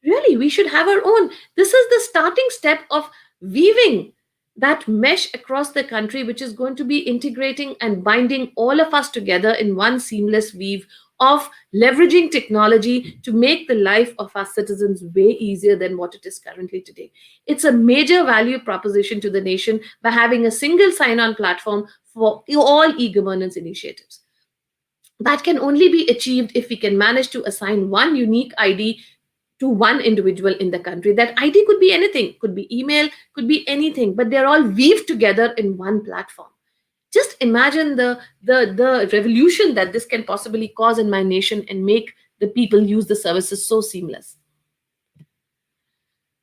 Really, we should have our own. This is the starting step of weaving that mesh across the country, which is going to be integrating and binding all of us together in one seamless weave of leveraging technology to make the life of our citizens way easier than what it is currently today. It's a major value proposition to the nation by having a single sign-on platform for all e-governance initiatives. That can only be achieved if we can manage to assign one unique ID to one individual in the country. That ID could be anything, could be email, could be anything, but they're all weaved together in one platform. Just imagine the revolution that this can possibly cause in my nation and make the people use the services so seamless.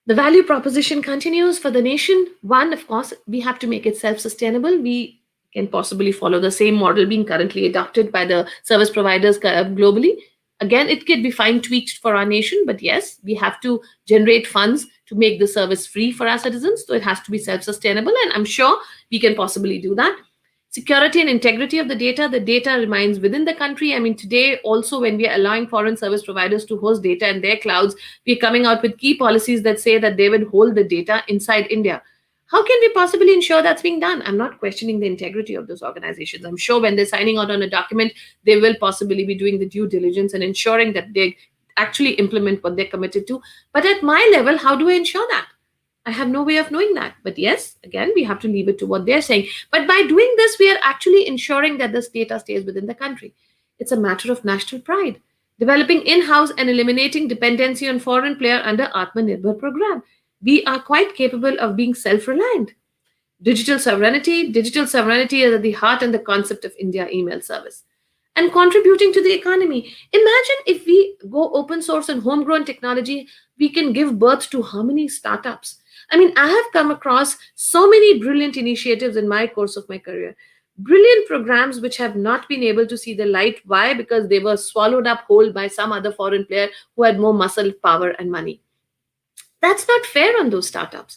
The value proposition continues for the nation. One, of course, we have to make it self-sustainable. We can possibly follow the same model being currently adopted by the service providers globally. Again, it could be fine-tweaked for our nation, but yes, we have to generate funds to make the service free for our citizens. So it has to be self-sustainable, and I'm sure we can possibly do that. Security and integrity of the data remains within the country. I mean, today also when we are allowing foreign service providers to host data in their clouds, we're coming out with key policies that say that they would hold the data inside India. How can we possibly ensure that's being done? I'm not questioning the integrity of those organizations. I'm sure when they're signing out on a document, they will possibly be doing the due diligence and ensuring that they actually implement what they're committed to. But at my level, how do I ensure that? I have no way of knowing that. But yes, again, we have to leave it to what they're saying. But by doing this, we are actually ensuring that this data stays within the country. It's a matter of national pride. Developing in-house and eliminating dependency on foreign player under Atmanirbhar program. we are quite capable of being self-reliant. Digital sovereignty is at the heart and the concept of India email service and contributing to the economy. Imagine if we go open source and homegrown technology, we can give birth to how many startups? I mean, I have come across so many brilliant initiatives in my course of my career. Brilliant programs which have not been able to see the light. Why? Because they were swallowed up whole by some other foreign player who had more muscle, power, and money. That's not fair on those startups.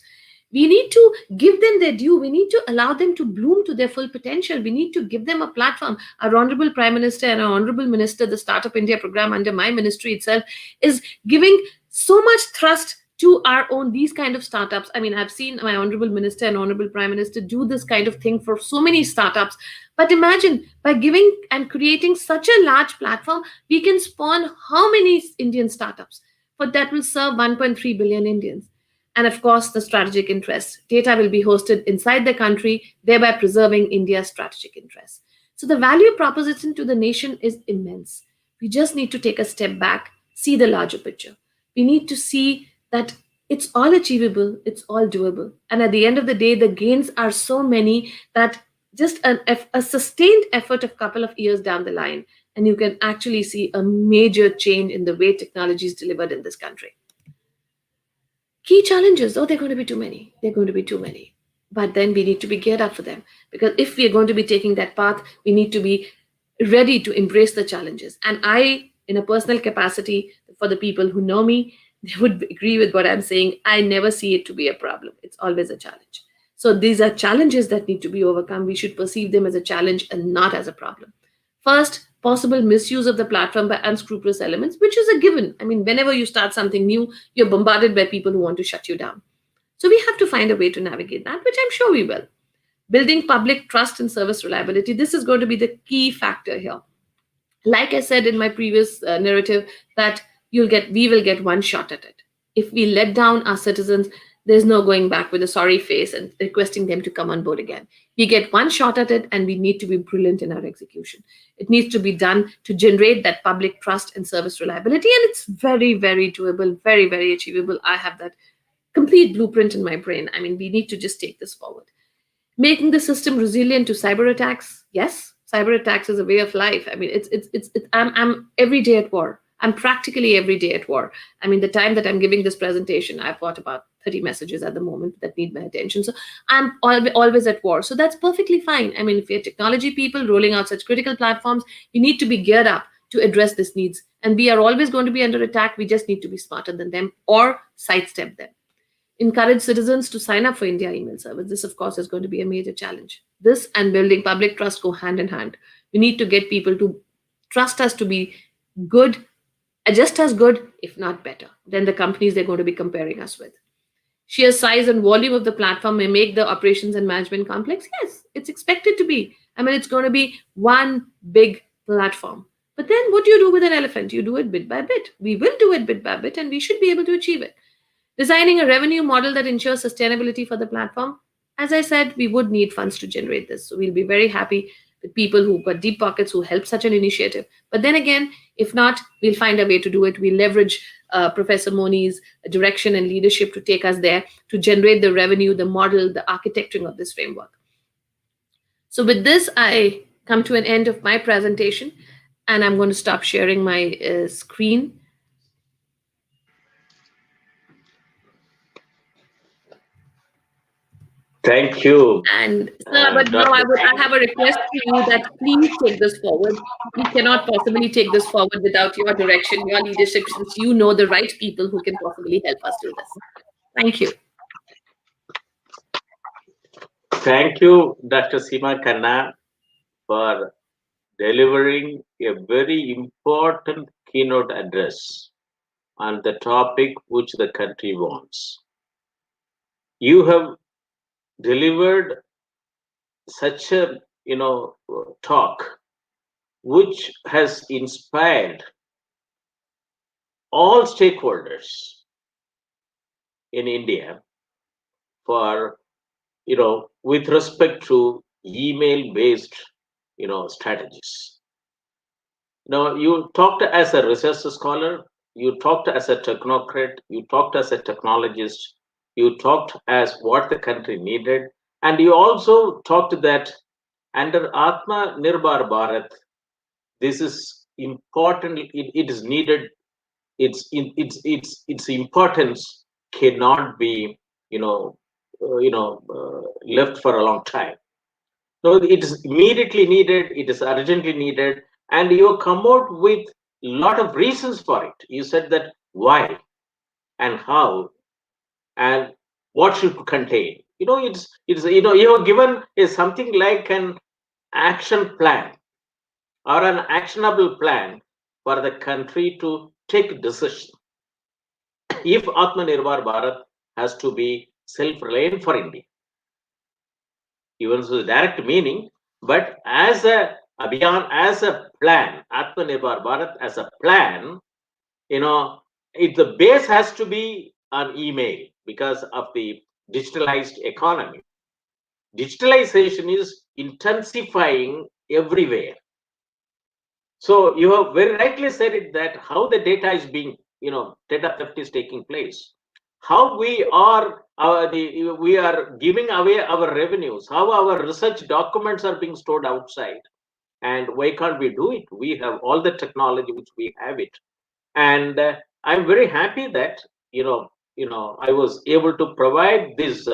We need to give them their due. We need to allow them to bloom to their full potential. We need to give them a platform. Our Honorable Prime Minister and our Honorable Minister, the Startup India program under my ministry itself, is giving so much thrust to our own these kind of startups. I mean, I've seen my Honorable Minister and Honorable Prime Minister do this kind of thing for so many startups. But imagine by giving and creating such a large platform, we can spawn how many Indian startups? But that will serve 1.3 billion Indians. And of course, the strategic interests. Data will be hosted inside the country, thereby preserving India's strategic interests. So the value proposition to the nation is immense. We just need to take a step back, see the larger picture. We need to see that it's all achievable, it's all doable. And at the end of the day, the gains are so many that just a sustained effort of a couple of years down the line, and you can actually see a major change in the way technology is delivered in this country. Key challenges, oh, they're going to be too many. They're going to be too many. But then we need to be geared up for them. Because if we are going to be taking that path, we need to be ready to embrace the challenges. And I, in a personal capacity, for the people who know me, they would agree with what I'm saying. I never see it to be a problem. It's always a challenge. So these are challenges that need to be overcome. We should perceive them as a challenge and not as a problem. First, possible misuse of the platform by unscrupulous elements, which is a given. I mean, whenever you start something new, you're bombarded by people who want to shut you down. So we have to find a way to navigate that, which I'm sure we will. Building public trust and service reliability. This is going to be the key factor here. Like I said in my previous narrative, that we will get one shot at it. If we let down our citizens, there's no going back with a sorry face and requesting them to come on board again. We get one shot at it, and we need to be brilliant in our execution. It needs to be done to generate that public trust and service reliability, and it's very, very doable, very, very achievable. I have that complete blueprint in my brain. I mean, we need to just take this forward. Making the system resilient to cyber attacks. Yes, cyber attacks is a way of life. I mean, I'm every day at war. I'm practically every day at war. I mean, the time that I'm giving this presentation, I've got about 30 messages at the moment that need my attention. So I'm always at war. So that's perfectly fine. I mean, if we're technology people rolling out such critical platforms, we need to be geared up to address these needs. And we are always going to be under attack. We just need to be smarter than them or sidestep them. Encourage citizens to sign up for India email service. This, of course, is going to be a major challenge. This and building public trust go hand in hand. We need to get people to trust us to be good, just as good, if not better, than the companies they're going to be comparing us with. Sheer size and volume of the platform may make the operations and management complex. Yes, it's expected to be. I mean, it's going to be one big platform. But then what do you do with an elephant? You do it bit by bit. We will do it bit by bit, and we should be able to achieve it. Designing a revenue model that ensures sustainability for the platform. As I said, we would need funds to generate this. So we'll be very happy with people who've got deep pockets who help such an initiative. But then again, if not, we'll find a way to do it. We'll leverage Professor Moni's direction and leadership to take us there to generate the revenue, the model, the architecting of this framework. So with this, I come to an end of my presentation, and I'm going to stop sharing my screen. Thank you. And but now I have a request to you that please take this forward. We cannot possibly take this forward without your direction, your leadership, since you know the right people who can possibly help us do this. Thank you. Thank you, Dr. Seema Khanna, for delivering a very important keynote address on the topic which the country wants. You have delivered such a talk which has inspired all stakeholders in India for with respect to email based strategies. Now, you talked as a research scholar, you talked as a technocrat, you talked as a technologist, you talked as what the country needed, and you also talked that under Atma Nirbhar Bharat, this is important. It is needed. Its importance cannot be left for a long time. So it is immediately needed. It is urgently needed, and you come out with a lot of reasons for it. You said that why and how and what should contain. It's you have given is something like an action plan or an actionable plan for the country to take decision. If Atmanirbhar Bharat has to be self-reliant for India, even the direct meaning, but as a abhiyan, as a plan, Atmanirbhar Bharat as a plan, the base has to be on email because of the digitalized economy. Digitalization is intensifying everywhere. So you have very rightly said it that how the data is being, data theft is taking place. How we are giving away our revenues, how our research documents are being stored outside, and why can't we do it? We have all the technology which we have it, and I'm very happy that I was able to provide this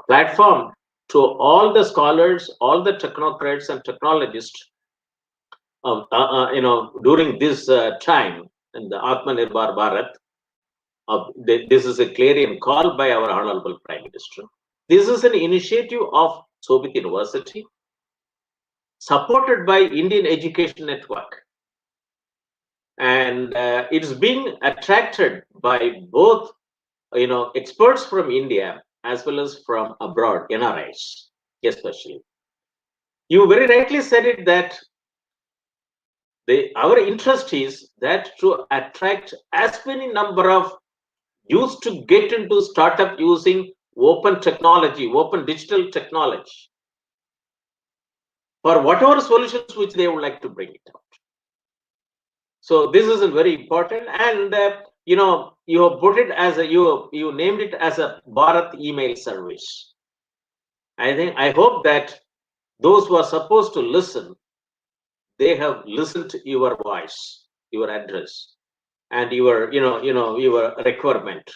platform to all the scholars, all the technocrats and technologists during this time in the Atmanirbhar Bharat. This is a clarion call by our Honorable Prime Minister. This is an initiative of Sobit University, supported by Indian Education Network. And it's being attracted by both, experts from India as well as from abroad, NRIs, especially. You very rightly said it that our interest is that to attract as many number of youth to get into startup using open technology, open digital technology for whatever solutions which they would like to bring it out. So this is very important, and you have put it as you named it as a Bharat email service. I hope that those who are supposed to listen, they have listened to your voice, your address, and your requirement.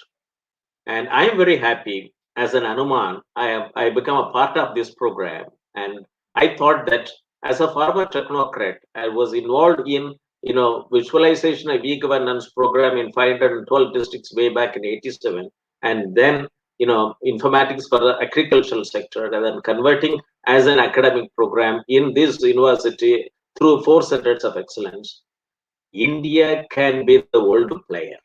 And I am very happy as an Anuman. I become a part of this program, and I thought that as a former technocrat, I was involved in visualization of e-governance program in 512 districts way back in '87, and then informatics for the agricultural sector, and then converting as an academic program in this university through 4 centers of excellence. India can be the world player,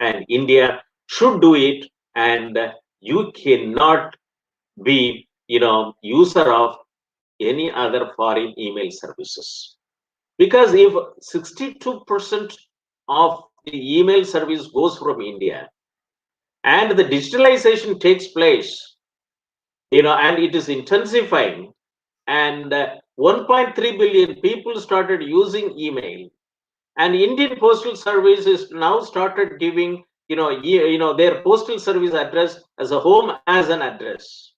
and India should do it, and you cannot be user of any other foreign email services. Because if 62% of the email service goes from India and the digitalization takes place, and it is intensifying, and 1.3 billion people started using email, and Indian Postal Service is now started giving their postal service address as a home as an address.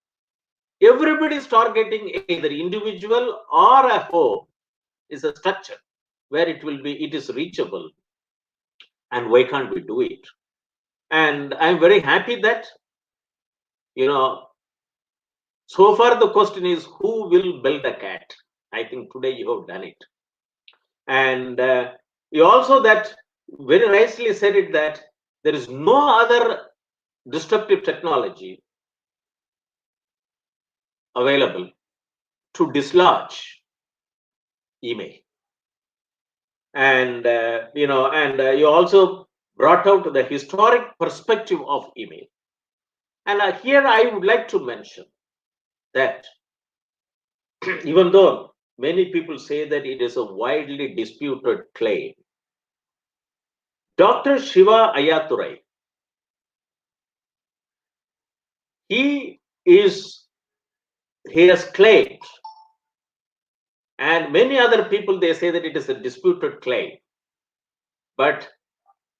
Everybody is targeting either individual or a home is a structure where it is reachable, and why can't we do it? And I'm very happy that so far the question is who will build a cat. I think today you have done it, and you also that very nicely said it that there is no other disruptive technology available to dislodge email. And you also brought out the historic perspective of email. And here I would like to mention that even though many people say that it is a widely disputed claim, Dr. Shiva Ayathurai, he has claimed, and many other people, they say that it is a disputed claim. But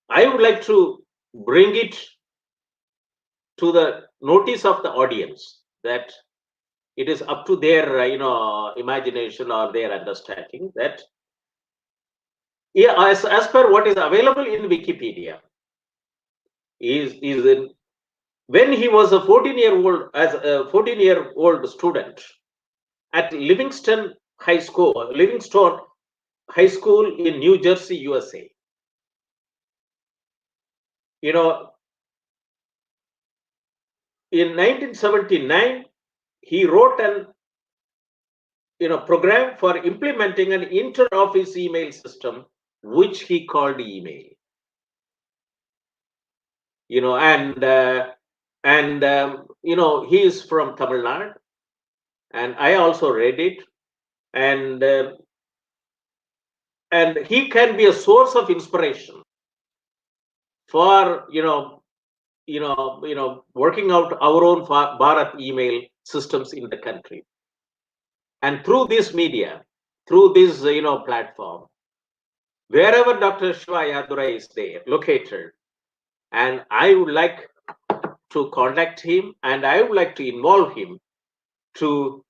I would like to bring it to the notice of the audience, that it is up to their imagination or their understanding, that as per what is available in Wikipedia, is in, when he was a 14-year-old student at Livingstone High School in New Jersey, USA. In 1979, he wrote an program for implementing an inter-office email system, which he called email. He is from Tamil Nadu, and I also read it, and he can be a source of inspiration for working out our own Bharat email systems in the country. And through this media, through this platform, wherever Dr. Shiva Yadurai is there located, and I would like to contact him, and I would like to involve him to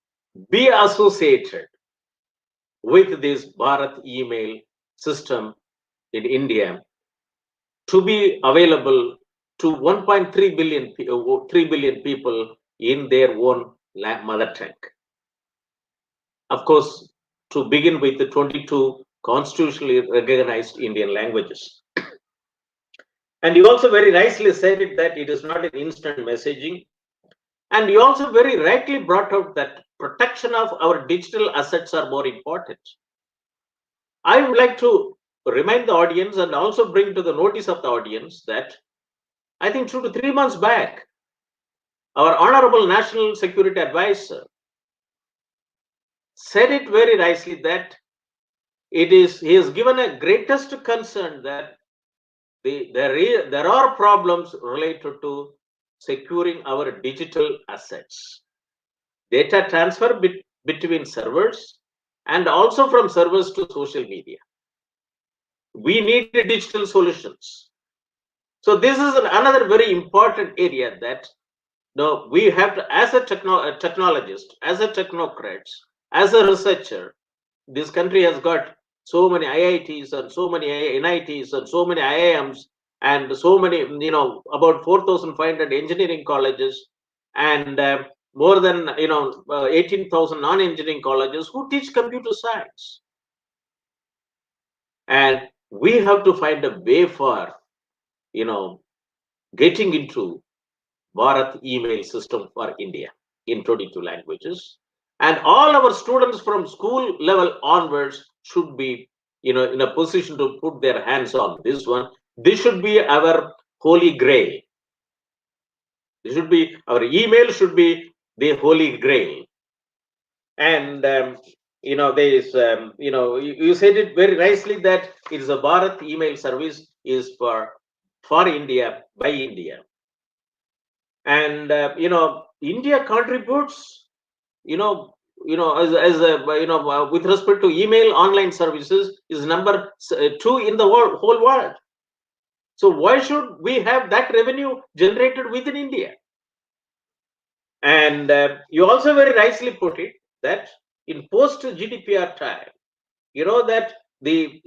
be associated with this Bharat email system in India, to be available to 1.3 billion 3 billion people in their own mother tongue. Of course, to begin with the 22 constitutionally recognized Indian languages. And you also very nicely said it, that it is not an instant messaging. And you also very rightly brought out that protection of our digital assets are more important. I would like to remind the audience and also bring to the notice of the audience that I think 2 to 3 months back, our Honorable National Security Advisor said it very nicely, that he has given a greatest concern that there are problems related to securing our digital assets, data transfer between servers, and also from servers to social media. We need digital solutions. So this is another very important area that we have to, as a technologist, as a technocrat, as a researcher. This country has got so many IITs and so many NITs and so many IIMs and so many, about 4,500 engineering colleges, and more than 18,000 non-engineering colleges who teach computer science. And we have to find a way for getting into Bharat email system for India in 22 languages. And all our students from school level onwards should be in a position to put their hands on this one. This should be our holy grail. This should be, our email should be the holy grail. And there is you said it very nicely, that it is a Bharat email service is for India, by India. And India contributes with respect to email online services, is number 2 in the whole world. So why should we have that revenue generated within India? And you also very nicely put it, that in post GDPR time, that the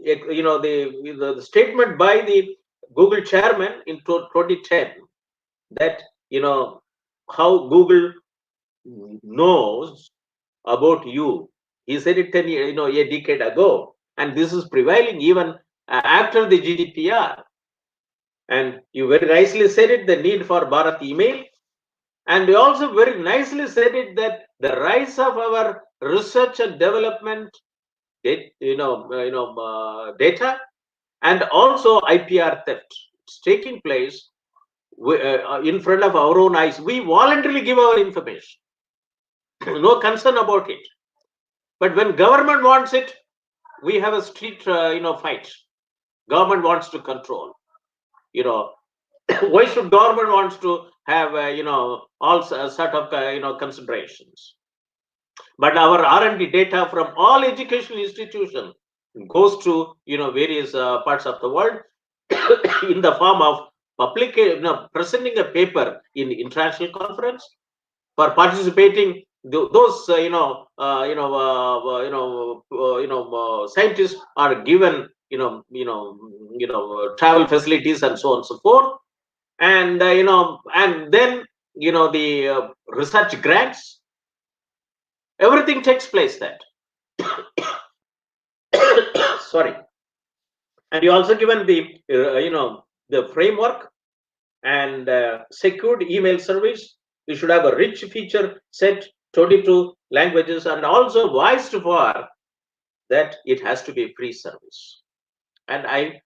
statement by the Google chairman in 2010, that how Google knows about you. He said it 10 years, a decade ago, and this is prevailing even after the GDPR. And you very nicely said it, the need for Bharat email, and you also very nicely said it, that the rise of our research and development, data, and also IPR theft, it's taking place in front of our own eyes. We voluntarily give our information, no concern about it. But when government wants it, we have a street fight. Government wants to control. Why should government wants to have all sort of considerations? But our R&D data from all educational institutions goes to various parts of the world in the form of presenting a paper in international conference, for participating. Those scientists are given travel facilities and so on and so forth, and and then the research grants, everything takes place that. Sorry. And you also given the the framework and secured email service. You should have a rich feature set, 22 languages, and also voiced for that it has to be free service. And I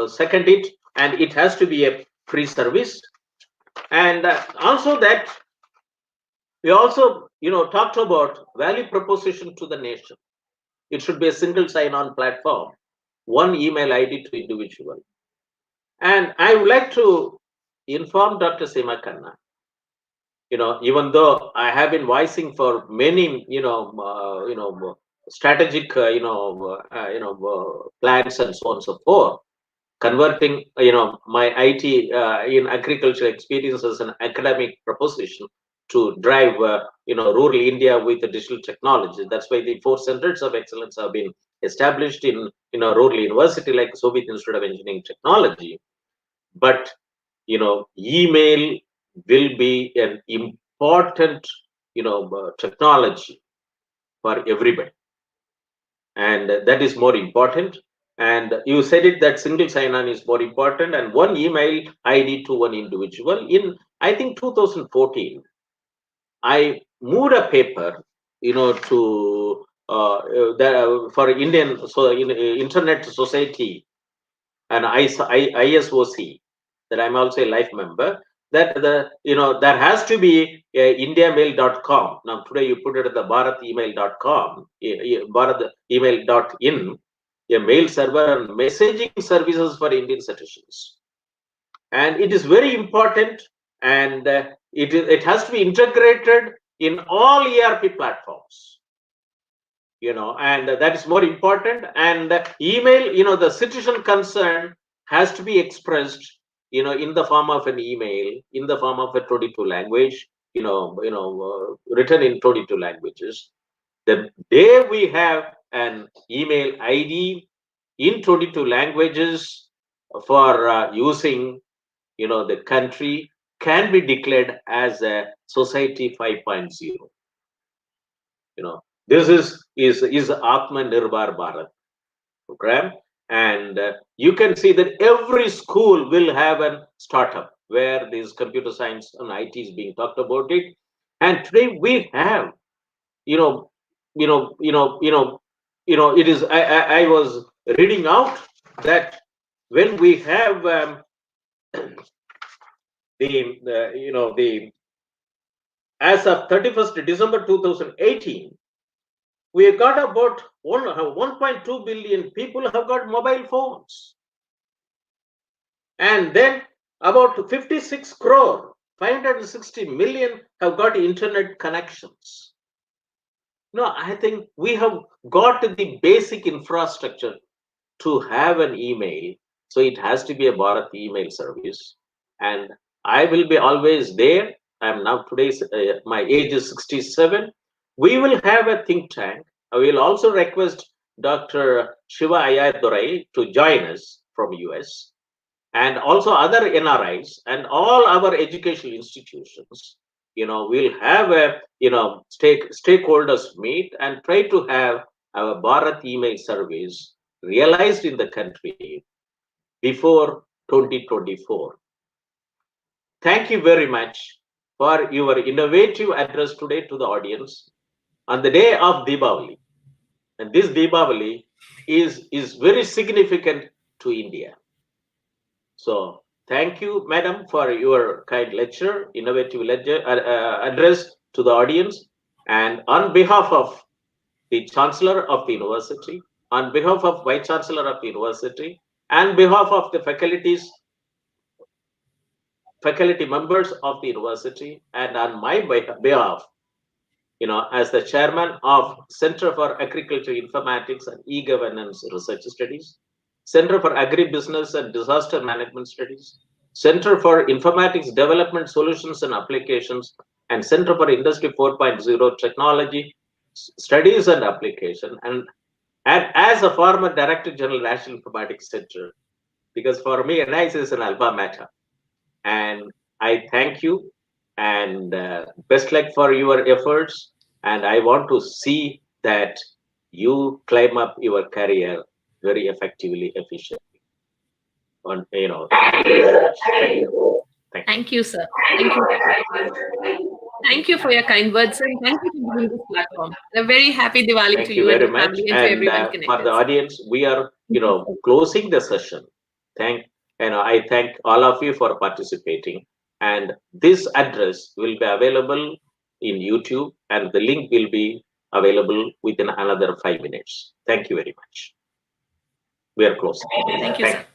second it, and it has to be a free service. And also that we also talked about value proposition to the nation. It should be a single sign-on platform, one email ID to individual. And I would like to inform Dr. Seema Khanna, even though I have been voicing for many, strategic, plans and so on and so forth, converting, my IT in agriculture experiences and academic proposition to drive, rural India with the digital technology. That's why the 4 centers of excellence have been established in, rural university like Soviet Institute of Engineering Technology. But, email will be an important, technology for everybody. And that is more important. And you said it that single sign-on is more important, and one email ID to one individual. In, I think, 2014, I moved a paper, to for Indian Internet Society and ISOC, that I'm also a life member. That there has to be indiamail.com. Now today you put it at the bharatemail.com, bharatemail.in, a mail server and messaging services for Indian citizens. And it is very important, and it has to be integrated in all ERP platforms. And that is more important. And email, the citizen concern has to be expressed, in the form of an email, in the form of a 22 language, written in 22 languages. The day we have an email ID in 22 languages for using, the country can be declared as a society 5.0. This is Atma Nirbhar Bharat program. And you can see that every school will have a startup where this computer science and IT is being talked about it. And today we have, it is, I was reading out that when we have as of 31st December 2018, we have got about 1.2 billion people have got mobile phones. And then about 56 crore, 560 million have got internet connections. I think we have got the basic infrastructure to have an email. So it has to be a Bharat email service. And I will be always there. I'm now today's, my age is 67. We will have a think tank. I will also request Dr. Shiva Ayadurai to join us from US, and also other NRIs and all our educational institutions. We'll have a stakeholders meet and try to have our Bharat email service realized in the country before 2024. Thank you very much for your innovative address today to the audience on the day of Deepavali. And this Deepavali is very significant to India. So thank you, madam, for your kind lecture, innovative lecture, address to the audience. And on behalf of the Chancellor of the University, on behalf of Vice Chancellor of the University, and behalf of the faculty members of the university, and on my behalf, as the chairman of Center for Agriculture Informatics and E-Governance Research Studies, Center for Agribusiness and Disaster Management Studies, Center for Informatics Development Solutions and Applications, and Center for Industry 4.0 Technology Studies and Application. And as a former Director General National Informatics Center, because for me, NIC is an alpha matter. And I thank you and best luck for your efforts. And I want to see that you climb up your career very effectively, efficiently. On Thank you, sir. Thank you. Thank you for your kind words and thank you for giving this platform. A very happy Diwali Thank to you you and very your much. family and to And everyone for connected. the audience, we are closing the session. I thank all of you for participating. And this address will be available in YouTube, and the link will be available within another 5 minutes. Thank you very much. We are closing. Thank you, sir.